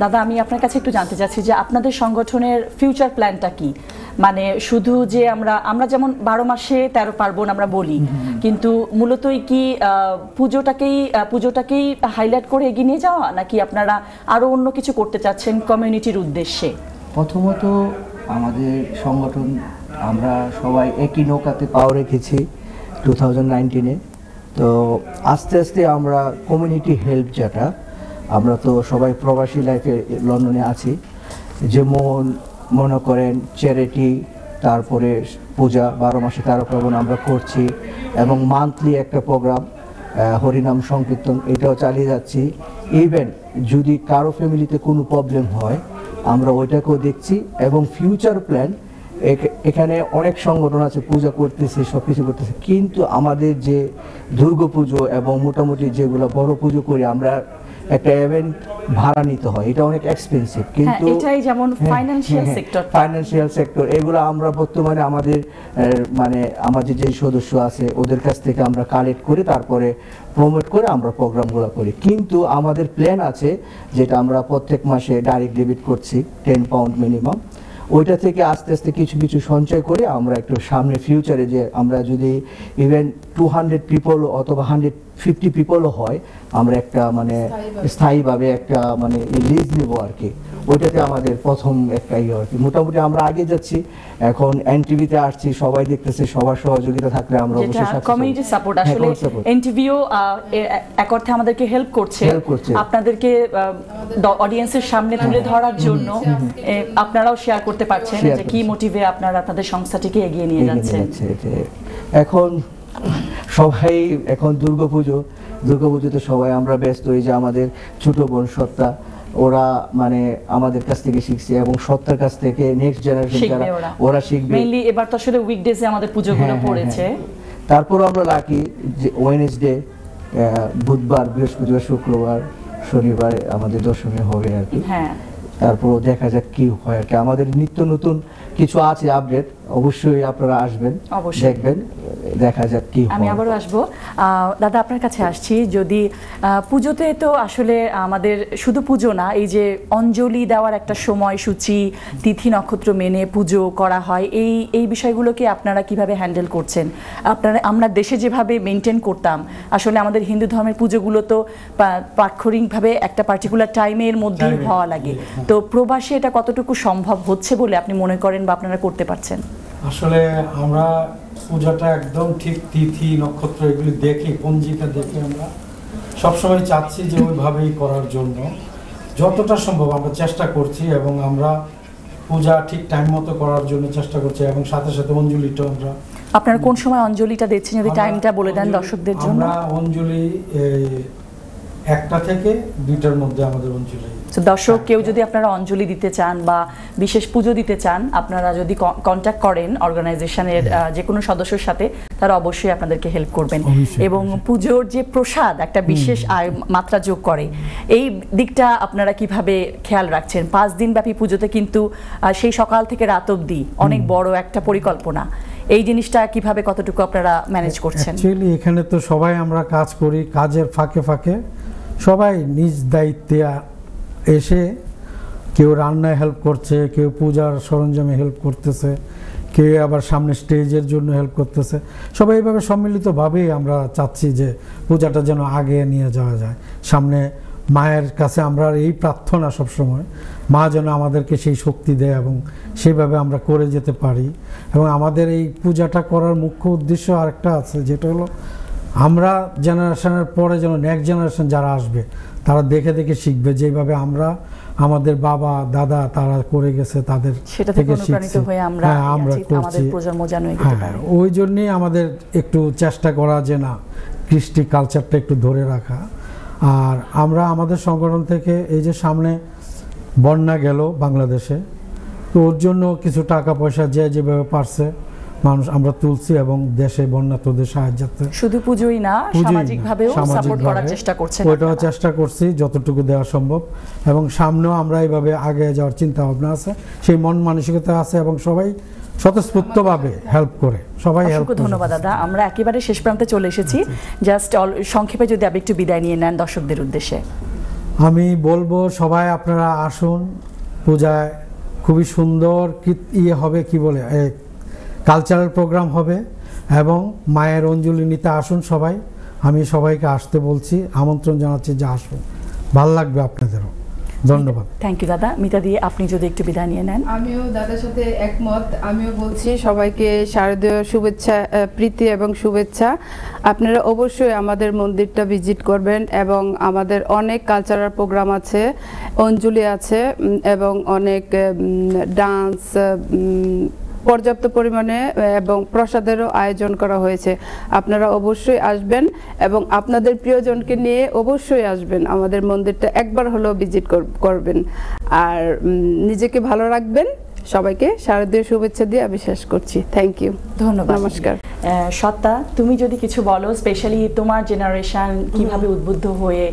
দাদা আমি আপনার কাছে একটু জানতে চাচ্ছি যে আপনাদের সংগঠনের ফিউচার প্ল্যানটা কি? মানে শুধু যে আমরা যেমন 12 মাসে 13 পার্বণ আমরা বলি, কিন্তু মূলতই কি পুজোটাকেই হাইলাইট করে এগিয়ে নিয়ে যাওয়া, নাকি আপনারা আরো অন্য কিছু করতে চাচ্ছেন কমিউনিটির উদ্দেশ্যে? প্রথমত আমাদের সংগঠন আমরা সবাই একই নৌকাতে পাও রেখেছি 2019-এ। তো আস্তে আস্তে আমরা কমিউনিটি হেল্প, যেটা আমরা তো সবাই প্রবাসী লাইফে লন্ডনে আছি, যেমন মনে করেন চ্যারিটি, তারপরে পূজা 12 মাসে 13 পার্বণ আমরা করছি, এবং মান্থলি একটা প্রোগ্রাম হরিনাম সংকীর্তন এটাও চালিয়ে যাচ্ছি। ইভেন যদি কারো ফ্যামিলিতে কোনো প্রবলেম হয় আমরা ওইটাকেও দেখছি। এবং ফিউচার প্ল্যান, এখানে অনেক সংগঠন আছে পূজা করতেছে, সব কিছু করতেছে, কিন্তু আমাদের যে দুর্গাপুজো এবং মোটামুটি যেগুলো বড় পুজো করি আমরা একটা ইভেন্ট ভাড়া নিতে হয়, এটা অনেক এক্সপেন্সিভ। কিন্তু এটাই যেমন ফাইনান্সিয়াল সেক্টর এগুলো আমরা বর্তমানে আমাদের মানে আমাদের যে সদস্য আছে ওদের কাছ থেকে আমরা কালেক্ট করে তারপরে প্রমোট করে আমরা প্রোগ্রামগুলো করি। কিন্তু আমাদের প্ল্যান আছে যেটা আমরা প্রত্যেক মাসে ডাইরেক্ট ডেবিট করছি 10 পাউন্ড মিনিমাম, ওইটা থেকে আস্তে আস্তে কিছু সঞ্চয় করে আমরা একটু সামনে ফিউচারে যে আমরা যদি ইভেন 200 পিপল অথবা 150 পিপলও হয় আমরা একটা মানে স্থায়ীভাবে একটা মানে লিজ নেব আর কি। ওইটাতে আমাদের প্রথম একটা আর কি। মোটামুটি আমরা আগে যাচ্ছি, এখন এনটিভিতে আসছি, সবাই দেখতেছে, সবার সহযোগিতা থাকলে আমরা অবশ্যই কমিউনিটি সাপোর্ট। আসলে এনটিভিও এক অর্থে আমাদেরকে হেল্প করছে আপনাদেরকে অডিয়েন্সের সামনে তুলে ধরার জন্য। আপনারাও শেয়ার করতে পারছেন যে কি মোটিভে আপনারা আপনাদের সংস্থাটিকে এগিয়ে নিয়ে যাচ্ছেন। এখন সবাই এখন দুর্গাপুজোতে সবাই আমরা ব্যস্ত, এই যে আমাদের ছোট বোন সত্তা, ওরা মানে আমাদের কাছ থেকে শিখছে এবং সত্তার কাছ থেকে নেক্সট জেনারেশন যারা ওরা শিখবে। মেইনলি এবার তো আসলে উইকডেজে আমাদের পুজোগুলো পড়েছে। তারপর আমরা রাখি যে ওয়েডনেসডে, বুধবার, বৃহস্পতিবার, শুক্রবার, শনিবার আমাদের দশমী হবে আর কি। তারপর দেখা যাক কি হয় আর কি। আমাদের নিত্য নতুন কিছু আছে আপডেট, অবশ্যই আপনারা আসবেন, দেখবেন, দেখা যাক কি হয়। আমি আবারও আসবো। দাদা আপনার কাছে আসছি, যদি পুজোতে তো আসলে আমাদের শুধু পুজো না, এই যে অঞ্জলি দেওয়ার একটা সময়সূচি, তিথি নক্ষত্র মেনে পুজো করা হয়, এই বিষয়গুলোকে আপনারা কিভাবে হ্যান্ডেল করছেন? আমরা দেশে যেভাবে মেনটেন করতাম, আসলে আমাদের হিন্দু ধর্মের পুজোগুলো তো পাক্ষরিকভাবে একটা পার্টিকুলার টাইমের মধ্যেই হওয়া লাগে, তো প্রবাসে এটা কতটুকু সম্ভব হচ্ছে বলে আপনি মনে করেন বা আপনারা করতে পারছেন? আসলে আমরা পূজাটা একদম ঠিক তিথি নক্ষত্র এগুলি দেখে, পঞ্জিকা দেখে আমরা সবসময় চাচ্ছি যে ওইভাবেই করার জন্য যতটা সম্ভব আমরা চেষ্টা করছি, এবং আমরা পূজা ঠিক টাইম মতো করার জন্য চেষ্টা করছি, এবং সাথে সাথে অঞ্জলিটা আমরা। আপনারা কোন সময় অঞ্জলিটা দিচ্ছেন যদি টাইমটা বলে দেন দর্শকদের জন্য? আমরা অঞ্জলি 1টা থেকে 2টার মধ্যে আমাদের অঞ্জলি। দর্শক কেউ যদি আপনারা অঞ্জলি দিতে চান বা বিশেষ পুজো দিতে চান, আপনারা যদি কন্ট্যাক্ট করেন অর্গানাইজেশনের যে কোনো সদস্যের সাথে, তারা অবশ্যই আপনাদেরকে হেল্প করবেন। এবং পুজোর যে প্রসাদ একটা বিশেষ মাত্রা যোগ করে, এই দিকটা আপনারা কিভাবে খেয়াল রাখছেন? 5 দিন ব্যাপী পুজোতে কিন্তু সেই সকাল থেকে রাত অবধি অনেক বড় একটা পরিকল্পনা, এই জিনিসটা কিভাবে কতটুকু আপনারা ম্যানেজ করছেন? অ্যাকচুয়ালি এখানে তো সবাই আমরা কাজ করি, কাজের ফাঁকে ফাঁকে সবাই নিজ দায়িত্বে এসে কেউ রান্নায় হেল্প করছে, কেউ পূজার সরঞ্জামে হেল্প করতেছে, কেউ আবার সামনে স্টেজের জন্য হেল্প করতেছে। সবাই এইভাবে সম্মিলিতভাবেই আমরা চাচ্ছি যে পূজাটা যেন আগে নিয়ে যাওয়া যায়। সামনে মায়ের কাছে আমরা এই প্রার্থনা সবসময়, মা যেন আমাদেরকে সেই শক্তি দেয় এবং সেইভাবে আমরা করে যেতে পারি। এবং আমাদের এই পূজাটা করার মুখ্য উদ্দেশ্য আরেকটা আছে, যেটা হলো আমরা জেনারেশনের পরে যেন নেক্সট জেনারেশন যারা আসবে তারা দেখে দেখে শিখবে, যেভাবে আমরা আমাদের বাবা দাদা তারা করে গেছে তাদের থেকে শিখছি, আমরা করছি। ওই জন্যই আমাদের একটু চেষ্টা করা যে না, কৃষ্টি কালচারটা একটু ধরে রাখা। আর আমরা আমাদের সংগঠন থেকে এই যে সামনে বন্যা গেল বাংলাদেশে, তো ওর জন্য কিছু টাকা পয়সা যে যেভাবে পারছে মানুষ আমরা তুলছি, এবং দেশে বন্যার্তদের সাহায্যার্থে শুধু পুজোই না, সামাজিকভাবেও সাপোর্ট করার চেষ্টা করছেন। ওইটাও চেষ্টা করছি যতটুকু দেওয়া সম্ভব, এবং সামনেও আমরা এইভাবে আগে যাওয়ার চিন্তা ভাবনা আছে, সেই মন মানসিকতা আছে, এবং সবাই স্বতঃস্ফূর্তভাবে হেল্প করে। সবাই হেল্প করে। ধন্যবাদ দাদা। আমরা একেবারে শেষ প্রান্তে চলে এসেছি, জাস্ট সংক্ষেপে যদি আপনি একটু বিদায় নিয়ে নেন দর্শকদের উদ্দেশ্যে। আমি বলবো সবাই আপনারা আসুন, পূজায় খুবই সুন্দর হবে, কি বলে কালচারাল প্রোগ্রাম হবে, এবং মায়ের অঞ্জলি নিতে আসুন সবাই। আমি সবাইকে আসতে বলছি, আমন্ত্রণ জানাচ্ছি যে আসুন, ভালো লাগবে আপনাদেরও। ধন্যবাদ। থ্যাংক ইউ দাদা। মিতা দিয়ে আপনি যদি একটু বিদায় নিয়ে নেন। আমিও দাদার সাথে একমত। আমিও বলছি সবাইকে শারদীয় শুভেচ্ছা, প্রীতি এবং শুভেচ্ছা। আপনারা অবশ্যই আমাদের মন্দিরটা ভিজিট করবেন, এবং আমাদের অনেক কালচারাল প্রোগ্রাম আছে, অঞ্জলি আছে, এবং অনেক ডান্স, পর্যাপ্ত পরিমাণে এবং প্রসাদেরও আয়োজন করা হয়েছে। আপনারা অবশ্যই আসবেন, এবং আপনাদের প্রিয়জনকে নিয়ে অবশ্যই আসবেন। আমাদের মন্দিরটা একবার হলেও ভিজিট করবেন, আর নিজেকে ভালো রাখবেন। সবাইকে শারদীয় শুভেচ্ছা দিয়ে আমি শেষ করছি। থ্যাংক ইউ, ধন্যবাদ, নমস্কার। সত্তা, তুমি যদি কিছু বলো, স্পেশালি তোমার জেনারেশন কিভাবে উদ্বুদ্ধ হয়ে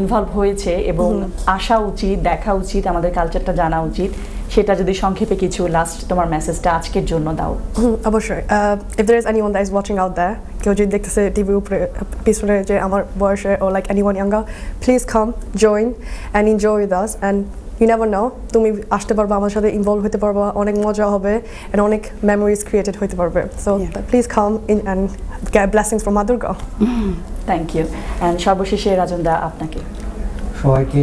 ইনভলভ হয়েছে এবং আসা উচিত, দেখা উচিত, আমাদের কালচারটা জানা উচিত, সেটা যদি সংক্ষেপে কিছু লাস্ট তোমার মেসেজটা আজকের জন্য দাও। অবশ্যই, if there is anyone that is watching out there, কেউ যদি দেখতেছে টিভির উপরে পিছনে যে আমার বয়সে, or like anyone younger, please come, join and enjoy with us, and you never know, তুমি আসতে পারবা, আমার সাথে ইনভলভ হতে পারবা, অনেক মজা হবে, and অনেক মেমোরিজ ক্রিয়েটেড হতে পারবে। So please come in and get blessings from মা দুর্গা। Thank you. অ্যান্ড সর্বশেষে রাজনদা আপনাকে। সবাইকে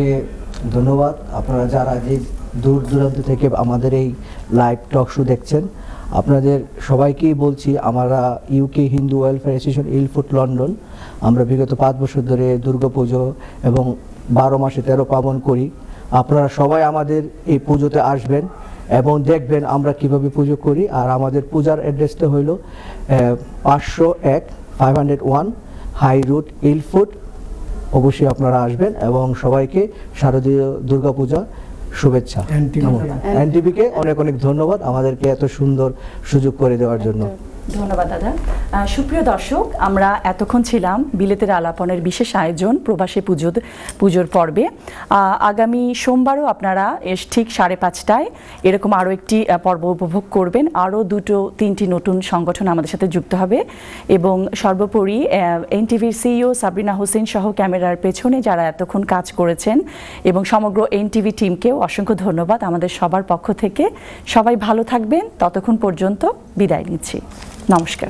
ধন্যবাদ। আপনারা যারা যে দূর দূরান্ত থেকে আমাদের এই লাইভ টক শো দেখছেন, আপনাদের সবাইকেই বলছি, আমরা UK Hindu welfare association Ilford London, আমরা বিগত 5 বছর ধরে দুর্গাপুজো এবং 12 মাসে 13 পার্বণ করি। আপনারা সবাই আমাদের এই পুজোতে আসবেন এবং দেখবেন আমরা কিভাবে পুজো করি। আর আমাদের পূজার অ্যাড্রেসটা হইল 501 হাই রোড ইলফুট। অবশ্যই আপনারা আসবেন, এবং সবাইকে শারদীয় দুর্গাপূজা শুভেচ্ছা। এনটিভিকে অনেক অনেক ধন্যবাদ আমাদেরকে এত সুন্দর সুযোগ করে দেওয়ার জন্য। ধন্যবাদ দাদা। সুপ্রিয় দর্শক, আমরা এতক্ষণ ছিলাম বিলেতের আলাপনের বিশেষ আয়োজন প্রবাসী পুজোর পর্বে। আগামী সোমবারও আপনারা ঠিক 5:30টায় এরকম আরও একটি পর্ব উপভোগ করবেন। আরও 2-3টি নতুন সংগঠন আমাদের সাথে যুক্ত হবে, এবং সর্বোপরি এনটিভির সিইও সাবরিনা হোসেন সহ ক্যামেরার পেছনে যারা এতক্ষণ কাজ করেছেন, এবং সমগ্র এনটিভি টিমকেও অসংখ্য ধন্যবাদ আমাদের সবার পক্ষ থেকে। সবাই ভালো থাকবেন, ততক্ষণ পর্যন্ত বিদায় নিচ্ছি। নমস্কার।